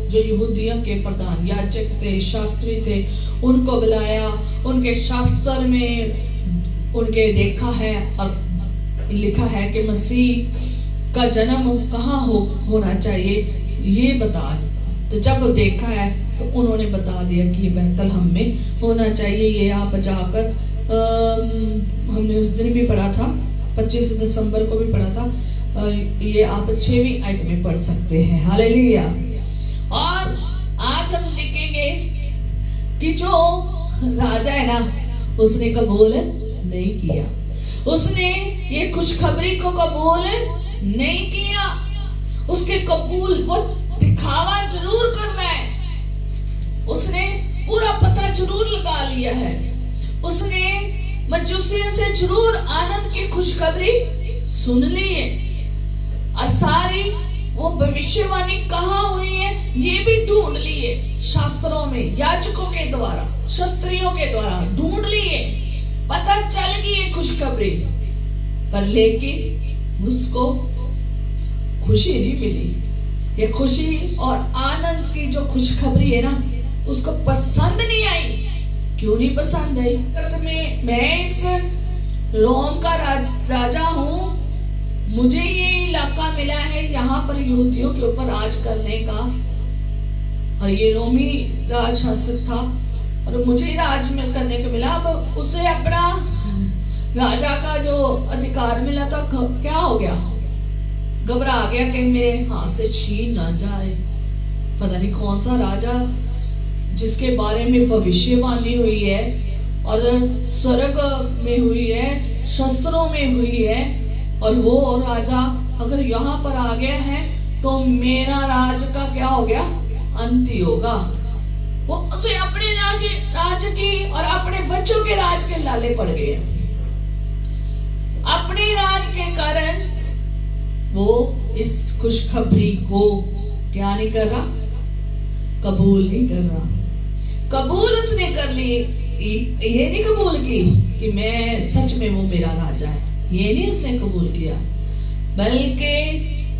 जो यहूदियों के प्रधान याजक थे, शास्त्री थे, उनको बुलाया। उनके शास्त्र में उनके देखा है और लिखा है कि मसीह का जन्म कहाँ होना चाहिए, ये बता। तो जब देखा है तो उन्होंने बता दिया कि ये बैतलहम में होना चाहिए। ये आप जाकर हमने उस दिन भी पढ़ा था, 25 दिसंबर को भी पढ़ा था। ये आप 6वीं आयत में पढ़ सकते हैं। हालेलुया। और आज हम देखेंगे कि जो राजा है ना, उसने कबूल नहीं किया, उसने ये खुशखबरी को कबूल नहीं किया। उसके कबूल वो दिखावा जरूर कर रहा है, उसने पूरा पता जरूर लगा लिया है, उसने मजूसियों से जरूर आनंद की खुशखबरी सुन ली है, और सारी वो भविष्यवाणी कहाँ हुई है ये भी ढूंढ ली है। शास्त्रों में याजकों के द्वारा, शास्त्रियों के द्वारा ढूंढ ली है, पता चल गई है खुशखबरी, पर लेकिन उसको खुशी नहीं मिली। ये खुशी और आनंद की जो खुशखबरी है ना, उसको पसंद नहीं आई। क्यों नहीं पसंद आई? मैं इस रोम का राजा हूं, मुझे ये इलाका मिला है यहाँ पर यहूदियों के ऊपर राज करने का, और ये रोमी राज शासक था और मुझे राज में करने को मिला। अब उसे अपना राजा का जो अधिकार मिला था, क्या हो गया? घबरा गया कि मेरे हाथ से छीन ना जाए। पता नहीं कौन सा राजा जिसके बारे में भविष्यवाणी हुई है और स्वर्ग में हुई है, शस्त्रों में हुई है, और वो राजा अगर यहाँ पर आ गया है तो मेरा राज का क्या हो गया? अंत ही होगा। वो उसे अपने राज की और अपने बच्चों के राज के लाले पड़ गए। अपने राज के कारण वो इस खुशखबरी को क्या नहीं कर रहा? कबूल नहीं कर रहा। कबूल उसने कर ली, ये नहीं कबूल की कि मैं सच में वो मेरा राजा है, ये नहीं उसने कबूल किया, बल्कि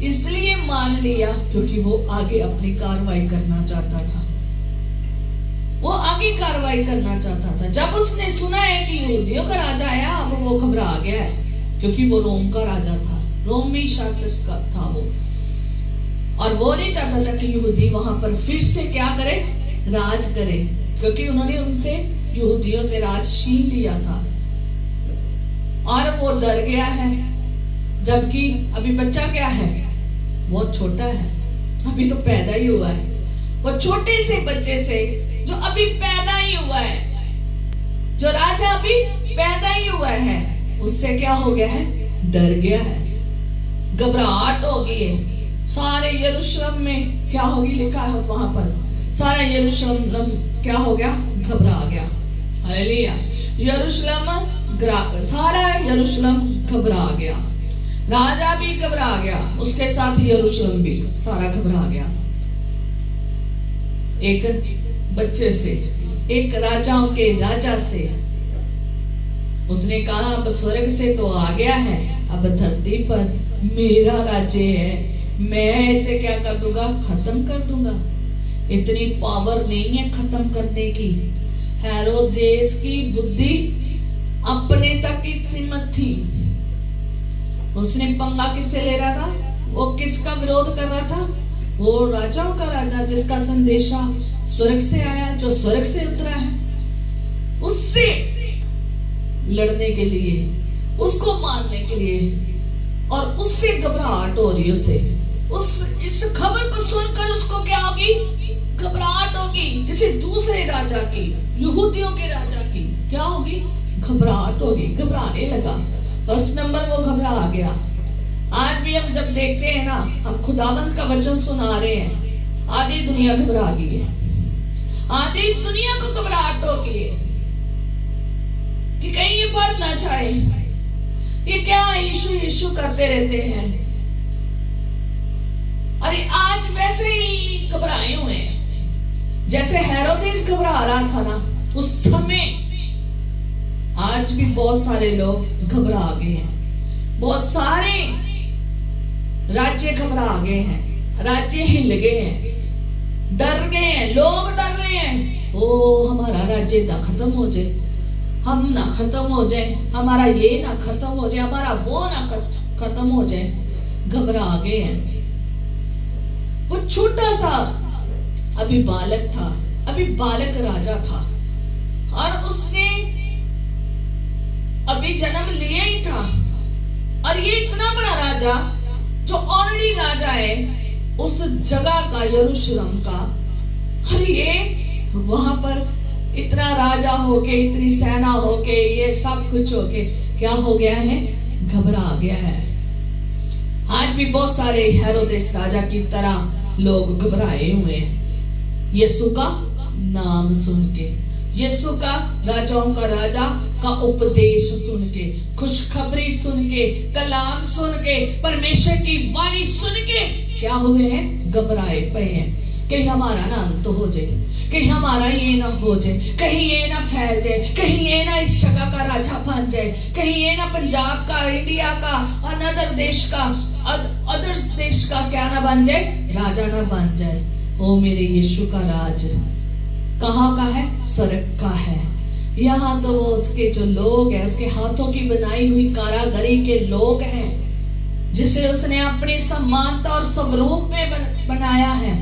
इसलिए मान लिया क्योंकि वो आगे अपनी कार्रवाई करना चाहता था। वो आगे कार्रवाई करना चाहता था। जब उसने सुना है कि यहूदियों का राजा आया, अब वो घबरा गया है, क्योंकि वो रोम का राजा था, रोमी शासक का था वो, और वो नहीं चाहता था कि यहूदी वहां पर फिर से क्या करे? राज करे, क्योंकि उन्होंने उनसे यहूदियों से राज छीन लिया था। और वो डर गया है, जबकि अभी बच्चा क्या है? बहुत छोटा है, अभी तो पैदा ही हुआ है। वो छोटे से बच्चे से जो अभी पैदा ही हुआ है, जो राजा अभी पैदा ही हुआ है, उससे क्या हो गया है? डर गया है, घबराहट हो गई है। सारे यरूशलेम में क्या होगी लिखा है वहां पर, सारा यरूशलेम क्या हो गया? घबरा गया। हालेलुया। सारा यरूशलेम घबरा गया, राजा भी घबरा गया, उसके साथ यरूशलेम भी सारा घबरा गया। एक बच्चे से, एक राजाओं के राजा से उसने कहा, अब स्वर्ग से तो आ गया है, अब धरती पर मेरा राज्य है, मैं ऐसे क्या कर दूंगा? खत्म कर दूंगा। इतनी पावर नहीं है खत्म करने की। हेरोदेस की बुद्धि अपने तक की सीमित थी। उसने पंगा किससे ले रहा था? वो किसका विरोध कर रहा था? वो राजाओं का राजा, जिसका संदेशा स्वर्ग से आया, जो स्वर्ग से उतरा है, उससे लड़ने के लिए, उसको मारने के लिए, और उससे घबराहट हो रही उसे। इस खबर को सुनकर उसको क्या होगी? घबराहट होगी। किसी दूसरे राजा की, यहूदियों के राजा की क्या होगी? घबराहट होगी, घबराने लगा। फर्स्ट नंबर वो घबरा गया। आज भी हम जब देखते हैं ना, हम खुदावंत का वचन सुना रहे हैं, आधी दुनिया घबरा गई है, आधी दुनिया को घबराहट हो गई है कि कहीं ये बढ़ ना जाए, ये क्या यीशु यीशु करते रहते हैं। अरे आज वैसे ही घबराए हुए हैं, जैसे हेरोदेस घबरा रहा था ना उस समय, आज भी बहुत सारे लोग घबरा गए हैं। बहुत सारे राज्य घबरा गए हैं, राज्य हिल गए हैं, डर गए हैं, लोग डर रहे हैं। ओ हमारा राज्य ना खत्म हो जाए, हम ना खत्म हो जाए, हमारा ये ना खत्म हो जाए, हमारा वो ना खत्म हो जाए। घबरा गए हैं। वो छोटा सा अभी बालक था, अभी बालक राजा था और उसने अभी जन्म लिया ही था। और ये इतना बड़ा राजा जो ऑलरेडी राजा है उस जगह का, यरूशलेम का, और ये वहां पर इतना राजा होके, इतनी सेना होके, ये सब कुछ होके क्या हो गया है? घबरा गया है। आज भी बहुत सारे हेरोदेस राजा की तरह लोग घबराए हुए हैं यीशु का नाम सुन के, यीशु का, राजाओं का राजा का उपदेश सुन के, खुशखबरी सुन के, कलाम सुन के, परमेश्वर की वाणी सुन के क्या हुए हैं? घबराए पे हैं। कहीं हमारा ना अंत हो जाए, कहीं हमारा ये ना हो जाए, कहीं ये ना फैल जाए, कहीं ये ना इस जगह का राजा बन जाए, कहीं ये ना पंजाब का, इंडिया का, अनदर देश का, अदर्स देश का क्या ना बन जाए? राजा ना बन जाए। ओ मेरे यीशु का राज कहाँ का है? स्वर्ग का है। यहाँ तो वो उसके जो लोग हैं, उसके हाथों की बनाई हुई कारागरी के लोग हैं, जिसे उसने अपनी समानता और स्वरूप में बनाया है,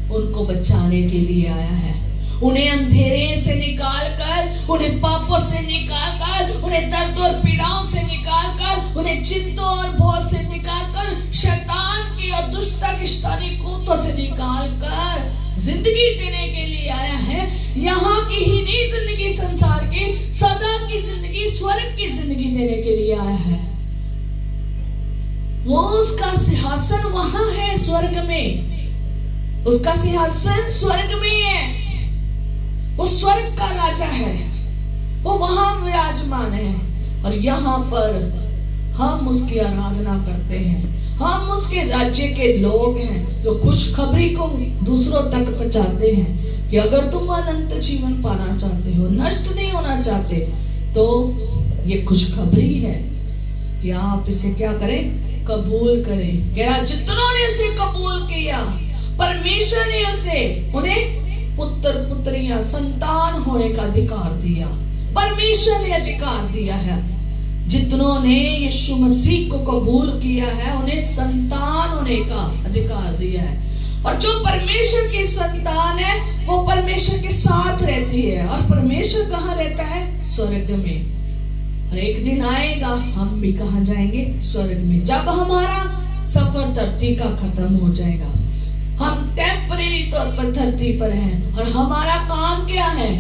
उनको बचाने के लिए आया है। उन्हें अंधेरे से निकालकर, उन्हें पापों से निकालकर, उन्हें दर्द और पीड़ाओं से निकालकर, उन्हें चिंतों और भोज से निकालकर, शैतान की और दुष्टता की शैतानी कूदों से निकालकर जिंदगी देने के लिए आया है। यहाँ की ही नहीं जिंदगी, संसार की सदा की जिंदगी, स्वर्ग की जिंदगी देने के लिए आया है। वो उसका सिंहासन वहां है स्वर्ग में, उसका सिंहासन स्वर्ग में है। वो स्वर्ग का राजा है, वो वहां विराजमान है। और यहाँ पर हम उसकी आराधना करते हैं, हम उसके राज्य के लोग हैं जो खुशखबरी को दूसरों तक पहुंचाते हैं कि अगर तुम अनंत जीवन पाना चाहते हो, नष्ट नहीं होना चाहते, तो ये खुशखबरी है कि आप इसे क्या करें? कबूल करें। क्या जितनों ने उसे कबूल किया, परमेश्वर ने उन्हें पुत्र पुत्रियां, संतान होने का अधिकार दिया। परमेश्वर ने अधिकार दिया है। जितनों ने यीशु मसीह को कबूल किया है, उन्हें संतान होने का अधिकार दिया है। और जो परमेश्वर की संतान है, वो परमेश्वर के साथ रहती है। और परमेश्वर कहाँ रहता है? स्वर्ग में। और एक दिन आएगा, हम भी कहाँ जाएंगे? स्वर्ग में। जब हमारा सफर धरती का खत्म हो जाएगा, हम टेम्परेरी तौर पर धरती पर हैं और हमारा काम क्या है?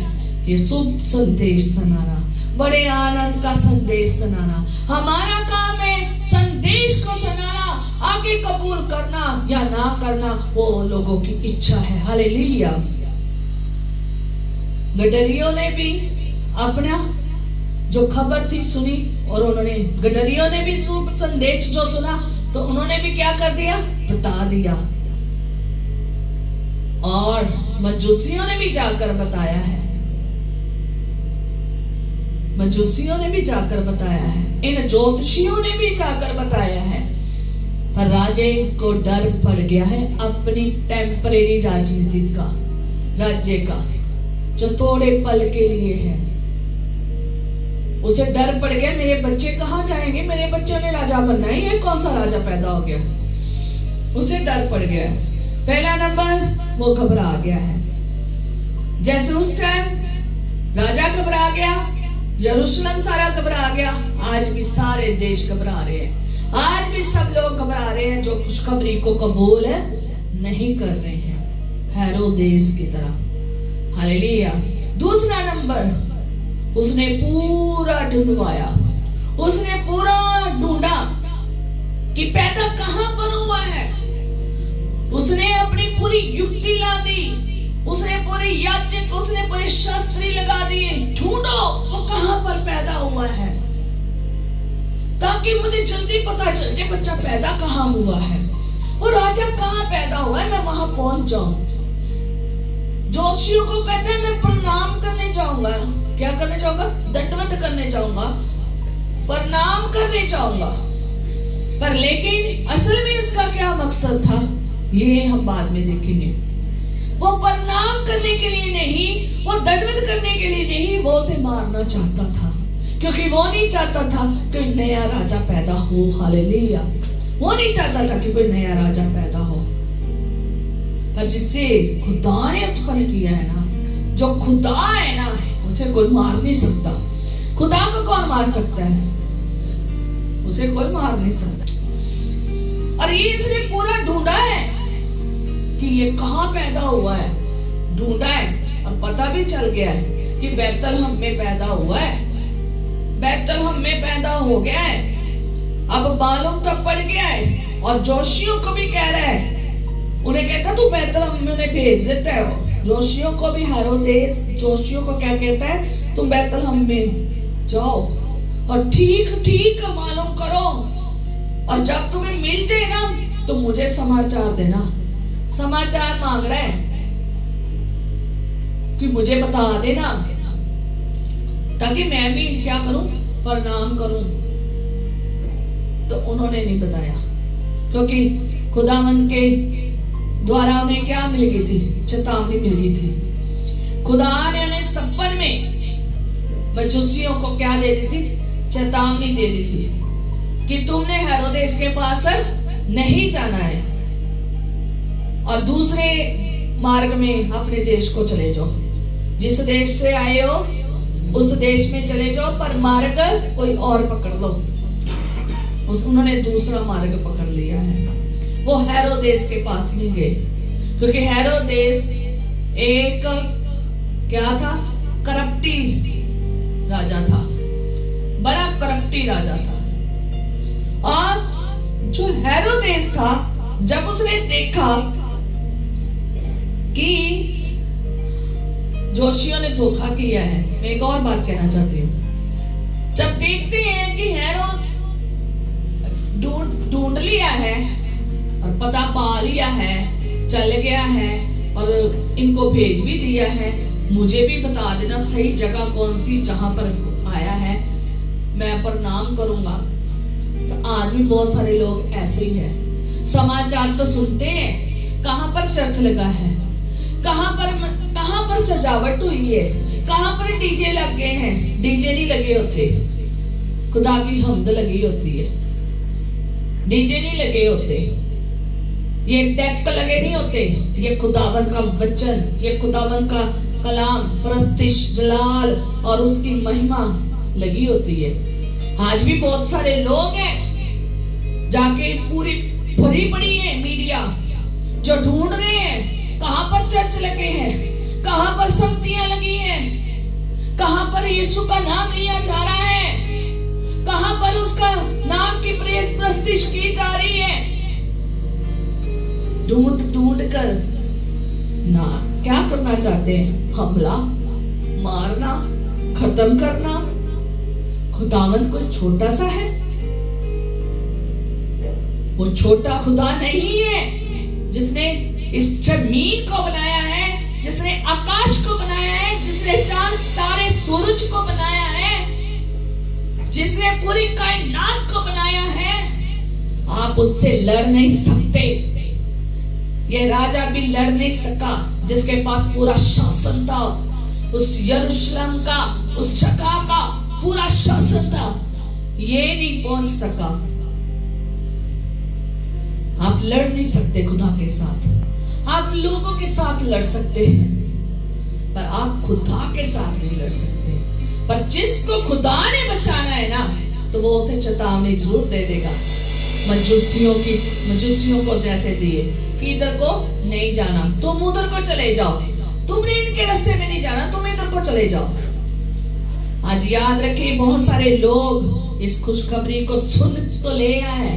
ये शुभ संदेश सुनाना, बड़े आनंद का संदेश सुनाना। हमारा काम है संदेश को सुनाना, आगे कबूल करना या ना करना वो लोगों की इच्छा है। हालेलुया। गडरियों ने भी अपना जो खबर थी सुनी, और उन्होंने, गडरियों ने भी शुभ संदेश जो सुना, तो उन्होंने भी क्या कर दिया? बता दिया। और मजूसियों ने भी जाकर बताया है, मजूसियों ने भी जाकर बताया है, इन ज्योतिषियों ने भी जाकर बताया है। पर राजे को डर पड़ गया है अपनी टेम्परेरी राजनीति का, राज्य का, जो थोड़े पल के लिए है। उसे डर पड़ गया, मेरे बच्चे कहाँ जाएंगे? मेरे बच्चों ने राजा बनना है, ये कौन सा राजा पैदा हो गया? उसे डर पड़ गया। पहला नंबर, वो घबरा गया है। जैसे उस टाइम राजा घबरा गया, यरूशलेम सारा घबरा गया, आज भी सारे देश घबरा रहे हैं। आज भी सब लोग घबरा रहे हैं जो खुशखबरी को कबूल नहीं कर रहे हैं, हेरोदेस की तरह। हालेलुया। दूसरा नंबर, उसने पूरा ढूंढवाया, उसने पूरा ढूंढा कि पैदा कहां पर हुआ है। उसने अपनी पूरी युक्ति ला दी, उसने पूरे याजक, उसने पूरे शास्त्री लगा दिए, ढूंढो वो कहां पर पैदा हुआ है, ताकि मुझे जल्दी पता चल जाए बच्चा पैदा कहां हुआ है, वो राजा कहां पैदा हुआ है, मैं वहां पहुंच जाऊं। जोशियों को कहते हैं मैं प्रणाम करने जाऊंगा। क्या करने जाऊंगा? दंडवत करने जाऊंगा, प्रणाम करने जाऊंगा। पर लेकिन असल में उसका क्या मकसद था, ये हम बाद में देखेंगे। वो प्रणाम करने के लिए नहीं, वो दंडवत करने के लिए नहीं, वो उसे मारना चाहता था, क्योंकि वो नहीं चाहता था कि नया राजा पैदा हो। हालेलुया। वो नहीं चाहता था कि कोई नया राजा पैदा हो। पर जिसे खुदा ने उत्पन्न किया है ना, जो खुदा है ना, उसे कोई मार नहीं सकता। खुदा को कौन मार सकता है? उसे कोई मार नहीं सकता। और ये इसने पूरा ढूंढा है कि ये कहां पैदा हुआ है, ढूंढा है और पता भी चल गया है कि बैतलहम में पैदा हुआ है, बैतलहम में पैदा हो गया है। अब मालूम तब पड़ गया है और जोशियों को भी कह रहा है, उन्हें कहता तू बैतलहम में उन्हें भेज देता है। जोशियों को भी हेरोदेस जोशियों को क्या कहता है, तुम बैतलहम में जाओ और ठीक ठीक मालूम करो, और जब तुम्हें मिल जाए ना तो मुझे समाचार देना। समाचार मांग रहा है कि मुझे बता देना ताकि मैं भी क्या करूं, प्रणाम करूं। तो उन्होंने नहीं बताया, क्योंकि खुदावंद के द्वारा उन्हें क्या मिल गई थी, चेतावनी मिल गई थी। खुदा ने उन्हें सपन में मजूसियों को क्या दे दी थी, चेतावनी दे दी थी कि तुमने हेरोदेस के पास नहीं जाना है और दूसरे मार्ग में अपने देश को चले जाओ। जिस देश से आए हो उस देश में चले जाओ, पर मार्ग कोई और पकड़ लो। उन्होंने दूसरा मार्ग पकड़ लिया है। वो हेरोदेस के पास नहीं गए, क्योंकि हेरोदेस एक क्या था, करप्टी राजा था, बड़ा करप्टी राजा था। और जो हेरोदेस था, जब उसने देखा कि जोशियों ने धोखा किया है, मैं एक और बात कहना चाहती हूँ। जब देखते हैं कि हेरोद ढूंढ लिया है और पता पा लिया है, चल गया है और इनको भेज भी दिया है, मुझे भी बता देना सही जगह कौन सी जहां पर आया है, मैं प्रणाम करूंगा। तो आज भी बहुत सारे लोग ऐसे ही हैं। समाचार तो सुनते हैं, कहां पर चर्च लगा है, कहां पर सजावट हुई है, कहां पर डीजे लग गए हैं। डीजे नहीं लगे होते, खुदा की हम्द लगी होती है। डीजे नहीं लगे होते, ये डेक लगे नहीं होते, ये खुदावंद का वचन, ये खुदावंद का कलाम, प्रस्तिश, जलाल और उसकी महिमा लगी होती है। आज भी बहुत सारे लोग हैं जाके पूरी भरी पड़ी है मीडिया, जो ढूंढ रहे हैं कहां पर चर्च लगे हैं, कहां पर संगतियां लगी हैं, कहां पर यीशु का नाम लिया जा रहा है, कहां पर उसका नाम की प्रेस प्रस्तिश की जा रही है। ढूंढ ढूंढ कर ना क्या करना चाहते हैं, हमला, मारना, खत्म करना। खुदावंद कोई छोटा सा है, वो छोटा खुदा नहीं है। जिसने इस जमीन को बनाया है, जिसने आकाश को बनाया है, जिसने चांद तारे सूरज को बनाया है, जिसने पूरी कायनात को बनाया है, आप उससे लड़ नहीं सकते। ये राजा भी लड़ नहीं सका जिसके पास पूरा शासन था, उस यरूशलेम का, उस जगह का पूरा शासन था, ये नहीं पहुंच सका। आप लड़ नहीं सकते खुदा के साथ। आप लोगों के साथ लड़ सकते हैं, पर आप खुदा के साथ नहीं लड़ सकते। पर जिसको खुदा ने बचाना है ना, तो वो उसे चेतावनी जरूर दे देगा। मजूसियों को जैसे दिए कि इधर को नहीं जाना, तुम उधर को चले जाओ, तुमने इनके रास्ते में नहीं जाना, तुम इधर को चले जाओ। आज याद रखें, बहुत सारे लोग इस खुशखबरी को सुन तो ले आए,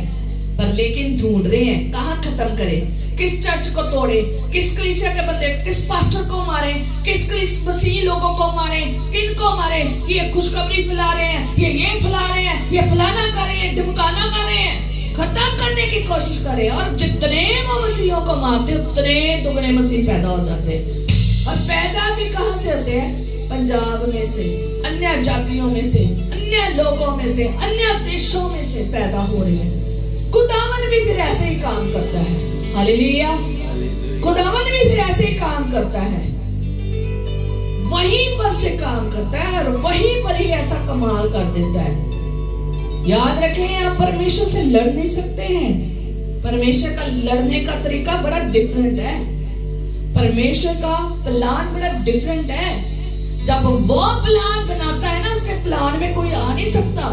पर लेकिन ढूंढ रहे हैं कहां खत्म करें, किस चर्च को तोड़े, किस कलीसिया के बंदे, किस पास्टर को मारे, किस मसीही लोगों को मारे, किनको मारे। ये खुशखबरी फैला रहे हैं, ये फैला रहे हैं, ये फलाना कर रहे हैं, ढिमकाना कर रहे हैं, खत्म करने की कोशिश करें। और जितने वो मसीहों को मारते, उतने दुगने मसीह पैदा हो जाते हैं। और पैदा भी कहां से होते हैं? पंजाब में से, अन्य जातियों में से, अन्य लोगों में से, अन्य देशों में से पैदा हो रहे हैं। खुदावन भी फिर ऐसे ही काम करता है। हालेलुया। खुदावन भी फिर ऐसे ही काम करता है, वहीं पर से काम करता है और वहीं पर ही ऐसा कमाल कर देता है। याद रखें, आप परमेश्वर से लड़ नहीं सकते हैं। परमेश्वर का लड़ने का तरीका बड़ा डिफरेंट है। परमेश्वर का प्लान बड़ा डिफरेंट है। जब वो प्लान बनाता है ना, उसके प्लान में कोई आ नहीं सकता।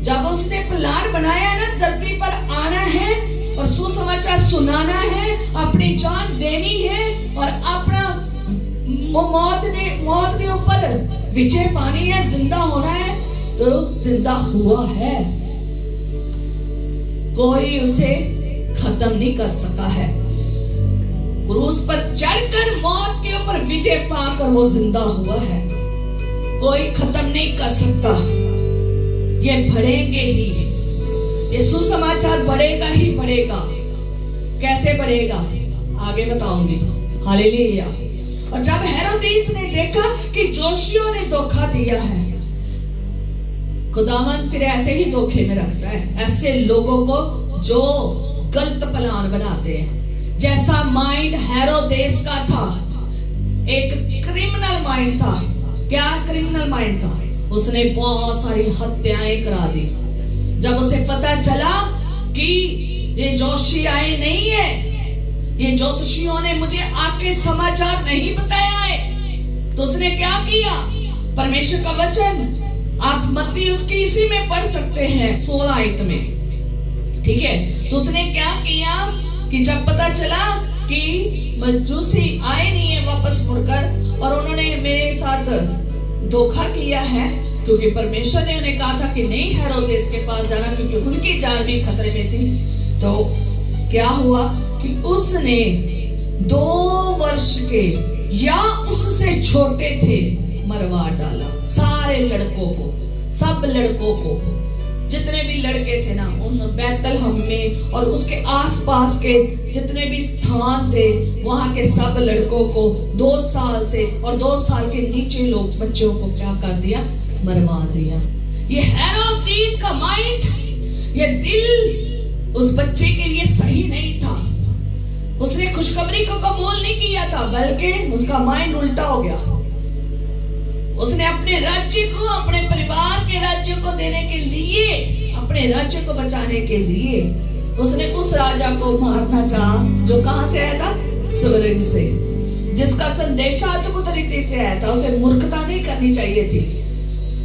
जब उसने प्लान बनाया है ना, धरती पर आना है और सुसमाचार सुनाना है, अपनी जान देनी है और अपना मौत के ऊपर विजय पानी है, जिंदा होना है, तो जिंदा हुआ है। कोई उसे खत्म नहीं कर सका है। क्रूस पर चढ़कर मौत के ऊपर विजय पाकर वो जिंदा हुआ है। कोई खत्म नहीं कर सकता। ये बढ़ेंगे ही, ये सुसमाचार बढ़ेगा ही बढ़ेगा। कैसे बढ़ेगा आगे बताऊंगी। हालेलुया। और जब हेरोदेस ने देखा कि जोशियों ने धोखा दिया है, खुदावंद फिर ऐसे ही धोखे में रखता है ऐसे लोगों को जो गलत प्लान बनाते हैं। जैसा माइंड हेरोदेस का था, एक क्रिमिनल माइंड था। क्या क्रिमिनल माइंड था? उसने बहुत सारी हत्याएं करा दी। जब उसे पता चला कि ये जोशी आए नहीं है, ये ज्योतिषियों ने मुझे आके समाचार नहीं बताया है, तो उसने क्या किया? परमेश्वर का वचन आप मत्ती उसकी इसी में पढ़ सकते हैं 16 आयत में, ठीक है। तो उसने क्या किया कि जब पता चला कि मजूसी आए नहीं है वापस मुड़कर और उन्होंने मेरे साथ धोखा किया है, क्योंकि परमेश्वर ने उन्हें कहा था कि नहीं हेरोदेस के पास जाना, क्योंकि उनकी जान भी खतरे में थी। तो क्या हुआ कि उसने 2 वर्ष के या उससे छोटे थे मरवा डाला। सारे लड़कों को, सब लड़कों को, जितने भी लड़के थे ना, उन बैतलहम में और उसके आसपास के जितने भी स्थान थे, वहां के सब लड़कों को 2 साल से और 2 साल के नीचे लोग बच्चों को क्या कर दिया? मरवा दिया। ये हेरोदेस का माइंड, ये दिल उस बच्चे के लिए सही नहीं था। उसने खुशखबरी को कबूल नहीं किया था, बल्कि उसका माइंड उल्टा हो गया। उसने अपने राज्य को, अपने परिवार के राज्य को देने के लिए, अपने राज्य को बचाने के लिए उसने उस राजा को मारना चाहा जो कहां से आया था? स्वर्ग से, जिसका संदेशा अद्भुत रीति से आया था। उसे मूर्खता नहीं करनी चाहिए थी,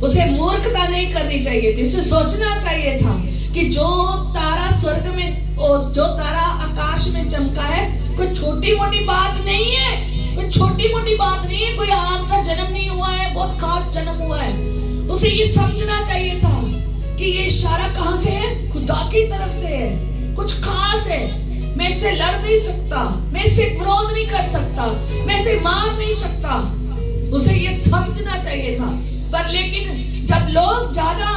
उसे मूर्खता नहीं करनी चाहिए थी। उसे सोचना चाहिए था कि जो तारा स्वर्ग में और जो तारा आकाश में चमका है, कोई छोटी मोटी बात नहीं है, कोई छोटी मोटी बात नहीं है, कोई आम सा जन्म नहीं हुआ है, बहुत खास जन्म हुआ है। उसे ये समझना चाहिए था कि ये इशारा कहां से है? खुदा की तरफ से है, कुछ खास है। मैं इससे लड़ नहीं सकता, मैं इससे विरोध नहीं कर सकता, मैं इसे मार नहीं सकता। उसे ये समझना चाहिए था। पर लेकिन जब लोग ज्यादा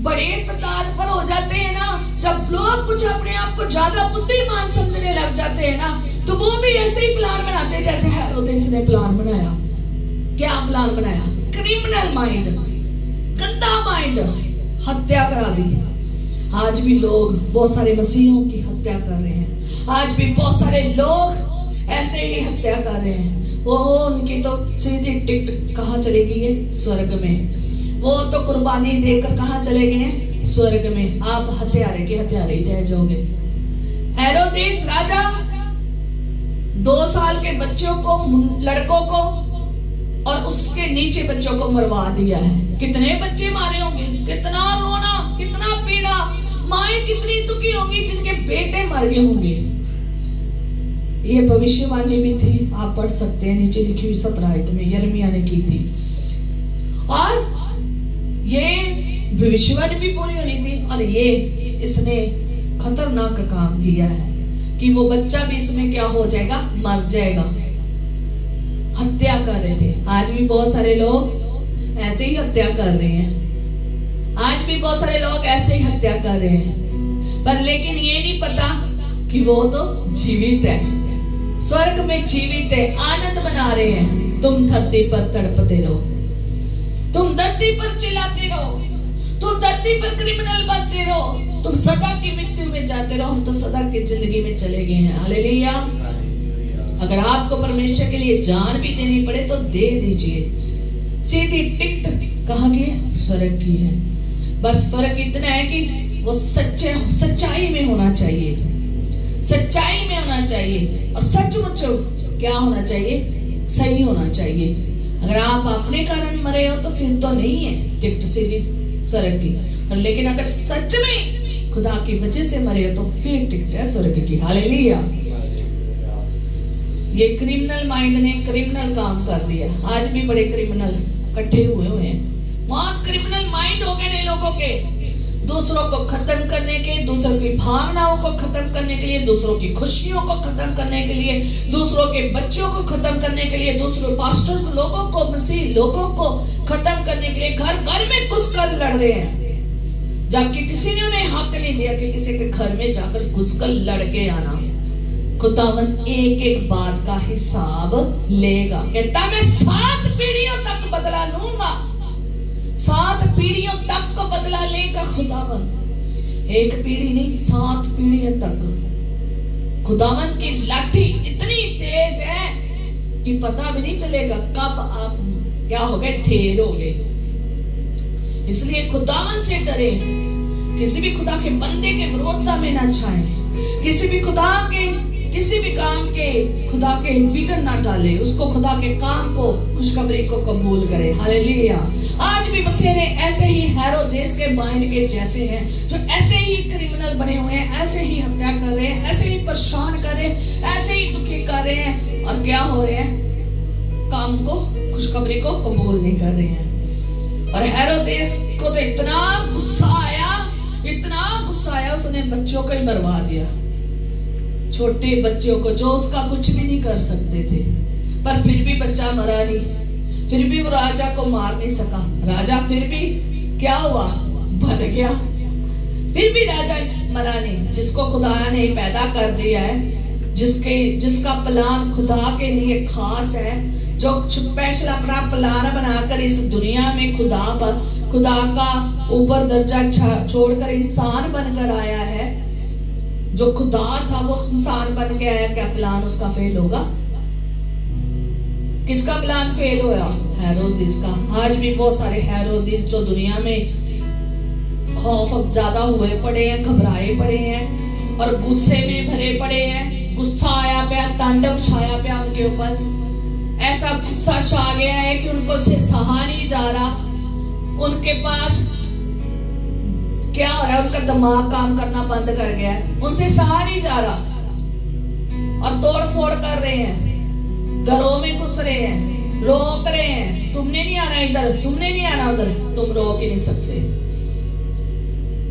बड़े तादाद पर हो जाते हैं ना, जब लोग कुछ अपने आप को ज्यादा बुद्धिमान समझने लग जाते हैं ना, तो वो भी ऐसे ही प्लान बनाते हैं जैसे हेरोदेस ने प्लान बनाया। क्या प्लान बनाया? क्रिमिनल माइंड, गंदा माइंड, हत्या करा दी। आज भी लोग बहुत सारे मसीहों की हत्या कर रहे हैं। आज भी बहुत सारे लोग ऐसे ही हत्या कर रहे हैं। वो उनकी तो सीधी टिकट कहाँ चली गई है? स्वर्ग में। वो तो कुर्बानी देकर कहाँ चले गए हैं? स्वर्ग में। आप हत्यारे के हत्यारे ही रह जाओगे। हेरोदेस राजा 2 साल के बच्चों को, लड़कों को और उसके नीचे बच्चों को मरवा दिया है। कितने बच्चे मारे होंगे, कितना रोना, कितना पीड़ा, माएं कितनी दुखी होंगी जिनके बेटे मर गए होंगे। ये भविष्यवाणी भी थी, आप पढ़ सकते हैं, नीचे लिखी हुई 17 आयत में यिर्मयाह ने की थी। और ये भविष्यवाणी भी पूरी होनी थी। और ये इसने खतरनाक काम किया है कि वो बच्चा भी इसमें क्या हो जाएगा? मर जाएगा। हत्या कर रहे थे। आज भी बहुत सारे लोग ऐसे ही हत्या कर रहे हैं। आज भी बहुत सारे लोग ऐसे ही हत्या कर रहे हैं। पर लेकिन ये नहीं पता कि वो तो जीवित है, स्वर्ग में जीवित है, आनंद मना रहे हैं। तुम धरती पर तड़पते रहो, तुम धरती पर चिल्लाते रहो, तुम धरती पर क्रिमिनल बनते रहो, तुम सदा की मृत्यु में जाते रहो। हम तो सदा की जिंदगी में चले गए हैं। हालेलुया। अगर आपको परमेश्वर के लिए जान भी देनी पड़े तो दे दीजिए। सीधी टिकट कहाँ की है? स्वर्ग की है। बस फर्क इतना है कि वो सच्चाई में होना चाहिए, सच्चाई में होना चाहिए और सचमुच क्या होना चाहिए, सही होना चाहिए। अगर आप अपने कारण मरे हो तो फिर तो नहीं है टिकट सीधी स्वर्ग की, और लेकिन अगर सच में खुदा की वजह से मरे हो तो फिर टिकट है स्वर्ग की। हालेलुया। ये क्रिमिनल माइंड ने क्रिमिनल काम कर दिया। आज भी बड़े क्रिमिनल इकट्ठे हुए हैं, बहुत क्रिमिनल माइंड हो गए लोगों के, दूसरों को खत्म करने के, दूसरों की भावनाओं को खत्म करने के लिए, दूसरों की खुशियों को खत्म करने के लिए, दूसरों के बच्चों को खत्म करने के लिए, दूसरों पास्टर्स लोगों को, मसीह लोगों को खत्म करने के लिए घर घर में घुसकर लड़ रहे हैं, जबकि किसी ने उन्हें हक नहीं दिया कि किसी के घर में जाकर घुसकर लड़ के आना। खुदावन एक एक बात का हिसाब लेगा। कहता मैं 7 पीढ़ियों तक बदला लूंगा, 7 पीढ़ियों तक को बदला लेगा खुदावन। एक पीढ़ी नहीं, 7 पीढ़ियों तक। खुदावन की लाठी इतनी तेज है कि पता भी नहीं चलेगा कब आप क्या हो गए, ढेर हो गए। इसलिए खुदावन से डरे, किसी भी खुदा के बंदे के विरोधता में ना जाए, किसी भी खुदा के किसी भी काम के खुदा के विघ्न ना डाले, उसको खुदा के काम को, खुशखबरी को कबूल करे। हालेलुया। आज भी बथेरे ऐसे ही हेरोदेस के माइंड के जैसे हैं, जो ऐसे ही क्रिमिनल बने हुए हैं, ऐसे ही हत्या कर रहे हैं, ऐसे ही परेशान कर रहे हैं, ऐसे ही दुखी कर रहे हैं, और क्या हो रहे हैं, काम को, खुशखबरी को कबूल नहीं कर रहे हैं। और हेरोदेस को तो इतना गुस्सा आया, उसने बच्चों को ही मरवा दिया, छोटे बच्चों को, जो उसका कुछ भी नहीं कर सकते थे। पर फिर भी बच्चा मरा नहीं, फिर भी वो राजा को मार नहीं सका। राजा फिर भी क्या हुआ, बन गया। फिर भी राजा मरा नहीं। जिसको खुदा ने पैदा कर दिया है, जिसका प्लान खुदा के लिए खास है, जो स्पेशल अपना प्लान बनाकर इस दुनिया में खुदा का ऊपर दर्जा छोड़कर इंसान बनकर आया है, जो खुदा था वो इंसान बन के आया, क्या प्लान उसका फेल होगा? किसका प्लान फेल हुआ? हेरोदेस का। आज भी बहुत सारे हेरोदेस जो दुनिया में खौफ ज्यादा हुए पड़े हैं, घबराए पड़े हैं और गुस्से में भरे पड़े हैं। गुस्सा आया पे, तांडव छाया पे उनके ऊपर। ऐसा गुस्सा छा गया है कि उनको से सहा नहीं जा रहा। उनके पास क्या हो रहा है, उनका दिमाग काम करना बंद कर गया है, उनसे सहा नहीं जा रहा और तोड़ फोड़ कर रहे हैं, घरों में घुस रहे हैं, रोक रहे हैं, तुमने नहीं आना इधर, तुमने नहीं आना उधर, तुम रोक ही नहीं सकते।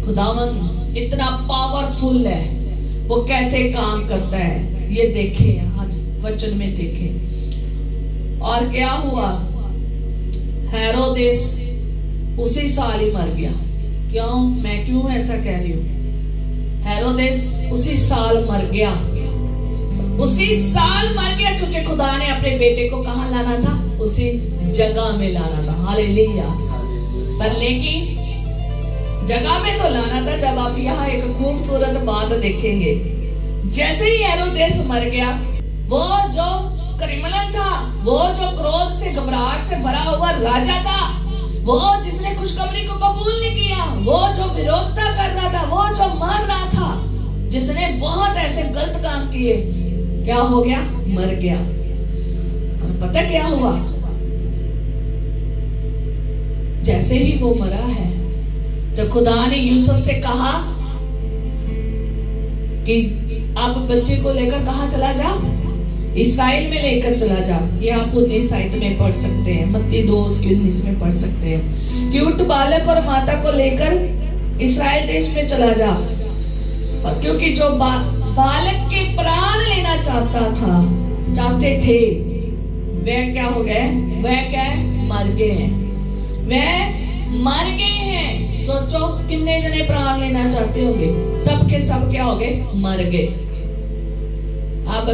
खुदावन इतना पावरफुल है, वो कैसे काम करता है ये देखें, आज वचन में देखें। और क्या हुआ, हेरोदेस उसी साल ही मर गया। क्यों, मैं क्यों ऐसा कह रही हूँ? हेरोदेस उसी साल मर गया, उसी साल मर गया, क्योंकि खुदा ने अपने बेटे को कहाँ लाना था, उसी जगह में लाना था। हालेलुया। पर लेकिन जगह में तो लाना था। जब आप यहाँ एक खूबसूरत बात देखेंगे, जैसे ही हेरोदेस मर गया, वो जो क्रिमिनल था, वो जो क्रोध से घबराहट से भरा हुआ राजा था, वो जिसने खुशखबरी को कबूल नहीं किया, वो जो विरोधता कर रहा था, वो जो मर रहा था, जिसने बहुत ऐसे गलत काम किए, क्या हो गया, मर गया। और पता क्या हुआ, जैसे ही वो मरा है तो खुदा ने यूसुफ से कहा कि अब बच्चे को लेकर कहाँ चला जा, इस्राएल में लेकर चला जा। ये आप 19 आयत में पढ़ सकते हैं, मत्ती 2:19 में पढ़ सकते हैं कि उठ बालक और माता को लेकर इस्राएल देश में चला जा। और क्योंकि जो बालक के प्राण लेना चाहते थे, वह क्या हो गए, वह क्या है, मर गए हैं, वह मर गए हैं। सोचो कितने जने प्राण लेना चाहते होंगे, सबके सब क्या हो गए, मर गए। अब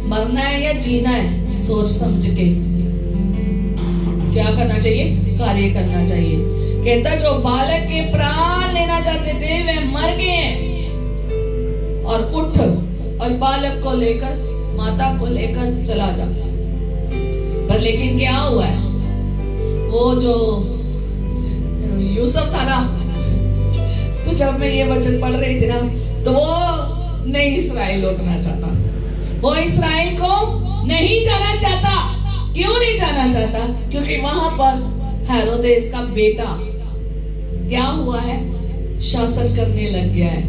मरना है या जीना है, सोच समझ के क्या करना चाहिए, कार्य करना चाहिए। कहता जो बालक के प्राण लेना चाहते थे वह मर गए हैं, और उठ और बालक को लेकर, माता को लेकर चला जा। पर लेकिन क्या हुआ है, वो जो यूसुफ था ना, तो जब मैं ये वचन पढ़ रही थी ना, तो वो नहीं इस्राएल लौटना चाहता, वो इस्राएल को नहीं जाना चाहता। क्यों नहीं जाना चाहता? क्योंकि वहां पर हेरोदेस का बेटा क्या हुआ है, शासन करने लग गया है।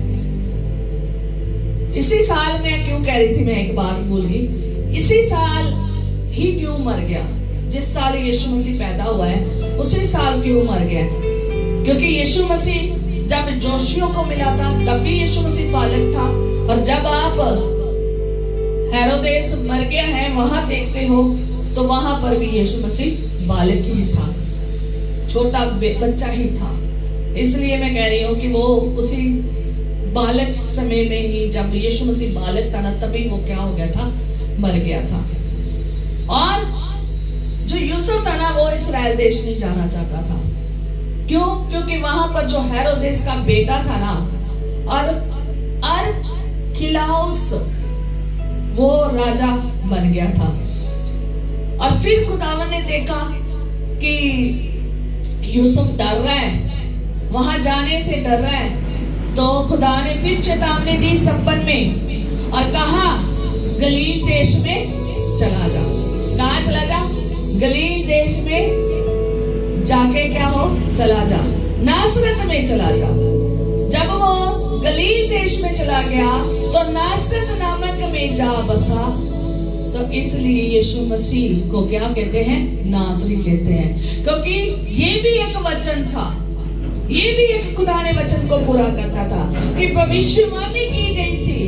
इसी साल मैं क्यों कह रही थी, मैं एक बात भूल गई, इसी साल ही क्यों मर गया? जिस साल यीशु मसीह पैदा हुआ है उसी साल क्यों मर गया? क्योंकि यीशु मसीह जब जोशियों को मिला था तब भी यीशु मसीह बालक था, और जब आप हेरोदेस मर गया है वहां देखते हो तो वहां पर भी यीशु मसीह बालक ही था, छोटा बच्चा ही था। इसलिए मैं कह रही हूँ कि वो उसी बालक समय में ही, जब यीशु मसीह बालक था ना, तभी वो क्या हो गया था, मर गया था। और जो यूसुफ था ना, वो इस्राएल देश नहीं जाना चाहता था। क्यों? क्योंकि वहां पर जो हेरोदेस का बेटा था ना, अरखिलाउस, वो राजा बन गया था। और फिर खुदावन ने देखा कि यूसुफ डर रहा है, वहां जाने से डर रहा है, तो खुदा ने फिर चेतावनी दी सपन में और कहा गलील देश में चला जा। कहां चला जा? गलील देश में जाके क्या हो, चला जा, नासरत में चला जा। जब वो गलील देश में चला गया तो नासरत नामक में जा बसा, तो इसलिए यीशु मसीह को क्या कहते हैं, नासरी कहते हैं। क्योंकि ये भी एक वचन था, ये भी एक खुदा ने वचन को पूरा करता था कि भविष्यवाणी की गई थी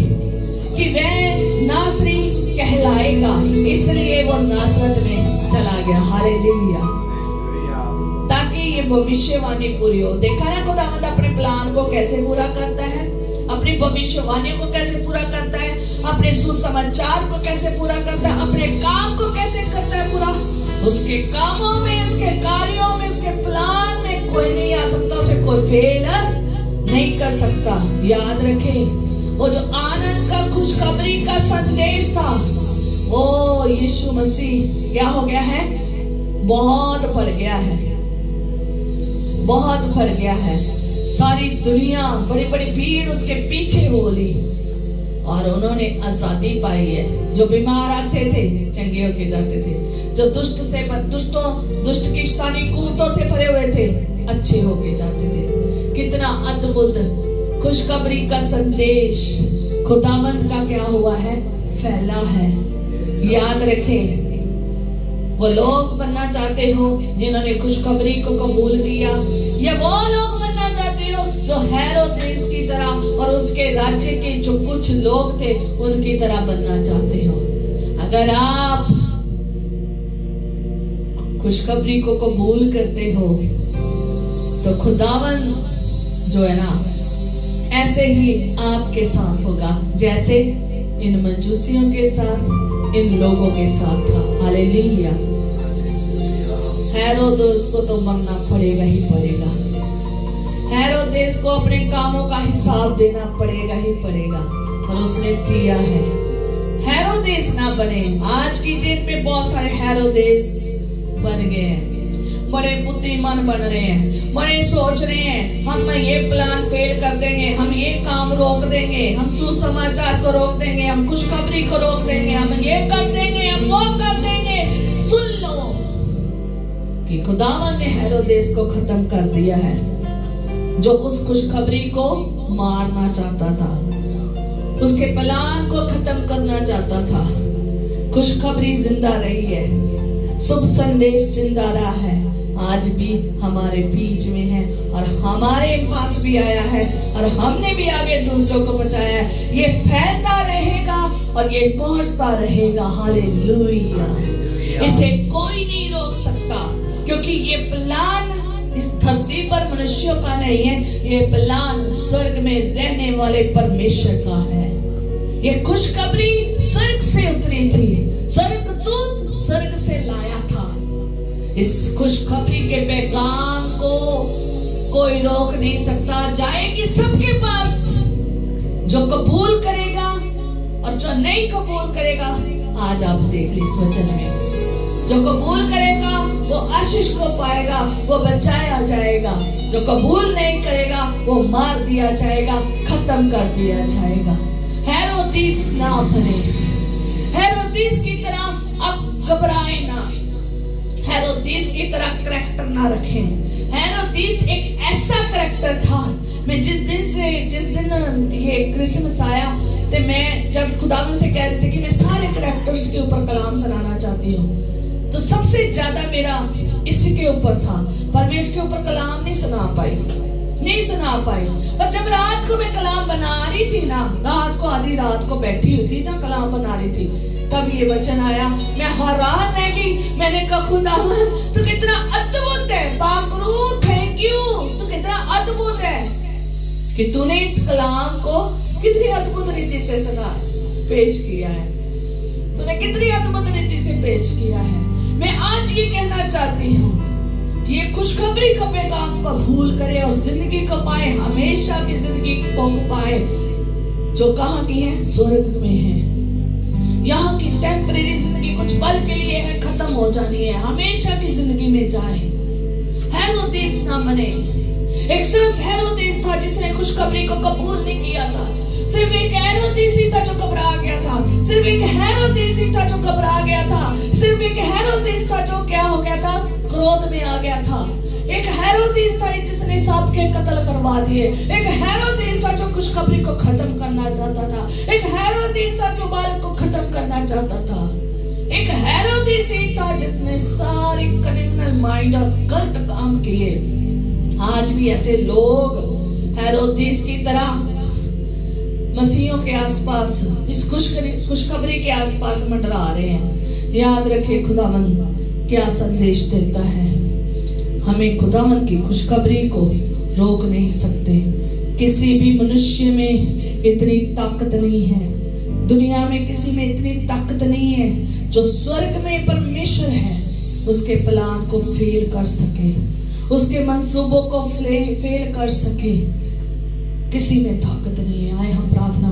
कि वह नासरी कहलाएगा, इसलिए वो नासरत में चला गया। हालेलुया, ताकि ये भविष्यवाणी पूरी हो। देखा ना खुदावंद अपने प्लान को कैसे पूरा करता है, अपनी भविष्यवाणियों को कैसे पूरा करता है, अपने सुसमाचार को कैसे पूरा करता है, अपने काम को कैसे करता है पूरा। उसके कामों में, उसके कार्यों में, उसके प्लान में कोई नहीं आ सकता, उसे कोई फेल नहीं कर सकता। याद रखें, वो जो आनंद का, खुशखबरी का संदेश था, वो यीशु मसीह क्या हो गया है, बहुत बढ़ गया है, बहुत बढ़ गया है। सारी दुनिया, बड़ी बड़ी भीड़ उसके पीछे हो ली और उन्होंने आजादी पाई है। जो बीमार आते थे चंगे होके जाते थे, जो दुष्ट की शैतानी कूतों से भरे हुए थे अच्छे होके जाते थे। कितना अद्भुत खुशखबरी का संदेश खुदावंद का क्या हुआ है, फैला है। याद रखें, वो लोग बनना चाहते हो जिन्होंने खुशखबरी को कबूल किया, या वो लोग बनना चाहते हो जो हेरोदेस की तरह और उसके राज्य के जो कुछ लोग थे उनकी तरह बनना चाहते हो। अगर आप खुशखबरी को कबूल करते हो तो खुदावन जो है ना, ऐसे ही आपके साथ होगा जैसे इन मजूसियों के साथ, इन लोगों के साथ था। हालेलुया। हेरोदेस को तो मरना पड़ेगा ही पड़ेगा, हेरोदेस को अपने कामों का हिसाब देना पड़ेगा ही पड़ेगा, और उसने दिया है। हेरोदेस ना बने। आज की डेट पे बहुत सारे हेरोदेस बन गए हैं, बड़े बुद्धिमान बन रहे हैं, बड़े सोच रहे हैं हम ये प्लान फेल कर देंगे, हम ये काम रोक देंगे, हम सुसमाचार को रोक देंगे, हम खुशखबरी को रोक देंगे, हम ये कर देंगे, हम वो कर देंगे। सुन लो कि खुदावन ने हेरोदेस को खत्म कर दिया है, जो उस खुशखबरी को मारना चाहता था, उसके प्लान को खत्म करना चाहता था। खुशखबरी जिंदा रही है, शुभ संदेश जिंदा रहा है, आज भी हमारे बीच में है और हमारे पास भी आया है और हमने भी आगे दूसरों को पहुंचाया है। ये फैलता रहेगा और ये पहुंचता रहेगा। हालेलुया। इसे कोई नहीं रोक सकता, क्योंकि ये प्लान इस धरती पर मनुष्यों का नहीं है, ये प्लान स्वर्ग में रहने वाले परमेश्वर का है। ये खुशखबरी स्वर्ग से उतरी थी, स्वर्गदूत स्वर्ग से लाया था। इस खुशखबरी के पैगाम को कोई रोक नहीं सकता, जाएगी सबके पास। जो कबूल करेगा और जो नहीं कबूल करेगा, आज आप देख ली इस वचन में, जो कबूल करेगा वो आशीष को पाएगा, वो बचाया जाएगा। जो कबूल नहीं करेगा वो मार दिया जाएगा, खत्म कर दिया जाएगा। हेरोदेस ना बने, हेरोदेस की तरह अब घबराए ना, हेरोदेस की तरह करैक्टर ना रखें। हेरोदेस एक ऐसा करैक्टर था। मैं जिस दिन ये क्रिसमस आया तो मैं जब खुदावन से कह रही थी कि मैं सारे करैक्टर्स के ऊपर कलाम सुनाना चाहती हूँ, तो सबसे ज्यादा मेरा इसके ऊपर था, पर मैं इसके ऊपर कलाम नहीं सुना पाई। और जब रात को मैं कलाम बना रही थी ना, रात को आधी रात को बैठी हुई थी ना, कलाम बना रही थी, तब ये वचन आया। मैं हैरान रह गई। मैंने कहा खुदावन तू कितना अद्भुत है, बाकरू, थैंक यू, तू कितना अद्भुत है कि तूने इस कलाम को कितनी अद्भुत रीति से पेश किया है, तूने कितनी अद्भुत रीति से पेश किया है। मैं आज ये कहना चाहती हूँ, ये खुशखबरी का पैगाम कबूल करे और जिंदगी को पाए, हमेशा की जिंदगी को पाए, जो कहाँ की है, स्वर्ग में है। यहाँ की टेम्परेरी जिंदगी कुछ पल के लिए है, खत्म हो जानी है, हमेशा की जिंदगी में जाए। हेरोदेस ना बने। एक सिर्फ हेरोदेस था जिसने खुशखबरी को कबूल नहीं किया था। सिर्फ एक हेरोदेस ही था जो घबरा गया था। सिर्फ एक हेरोदेस ही था जो घबरा गया था। सिर्फ एक हेरोदेस था जो क्या हो गया था, क्रोध में आ गया था। एक हेरोदेस था जिसने सबके कत्ल करवा दिए। एक हेरोदेस था जो खुशखबरी को खत्म करना चाहता था। एक हेरोदेस था जो बालक को खत्म करना चाहता था। एक हेरोदेस ही था जिसने सारे क्रिमिनल माइंड और गलत काम किए। आज भी ऐसे लोग हेरोदेस की तरह मसीहों के आसपास, इस खुशखबरी के आसपास मंडरा रहे हैं। याद रखे खुदावंद क्या संदेश देता है। हमें खुदावंद की खुशखबरी को रोक नहीं सकते। किसी भी मनुष्य में इतनी ताकत नहीं है, दुनिया में किसी में इतनी ताकत नहीं है जो स्वर्ग में परमेश्वर है उसके प्लान को फेल कर सके, उसके मंसूबों को फेल कर सके। किसी में ताकत नहीं है। आए हम प्रार्थना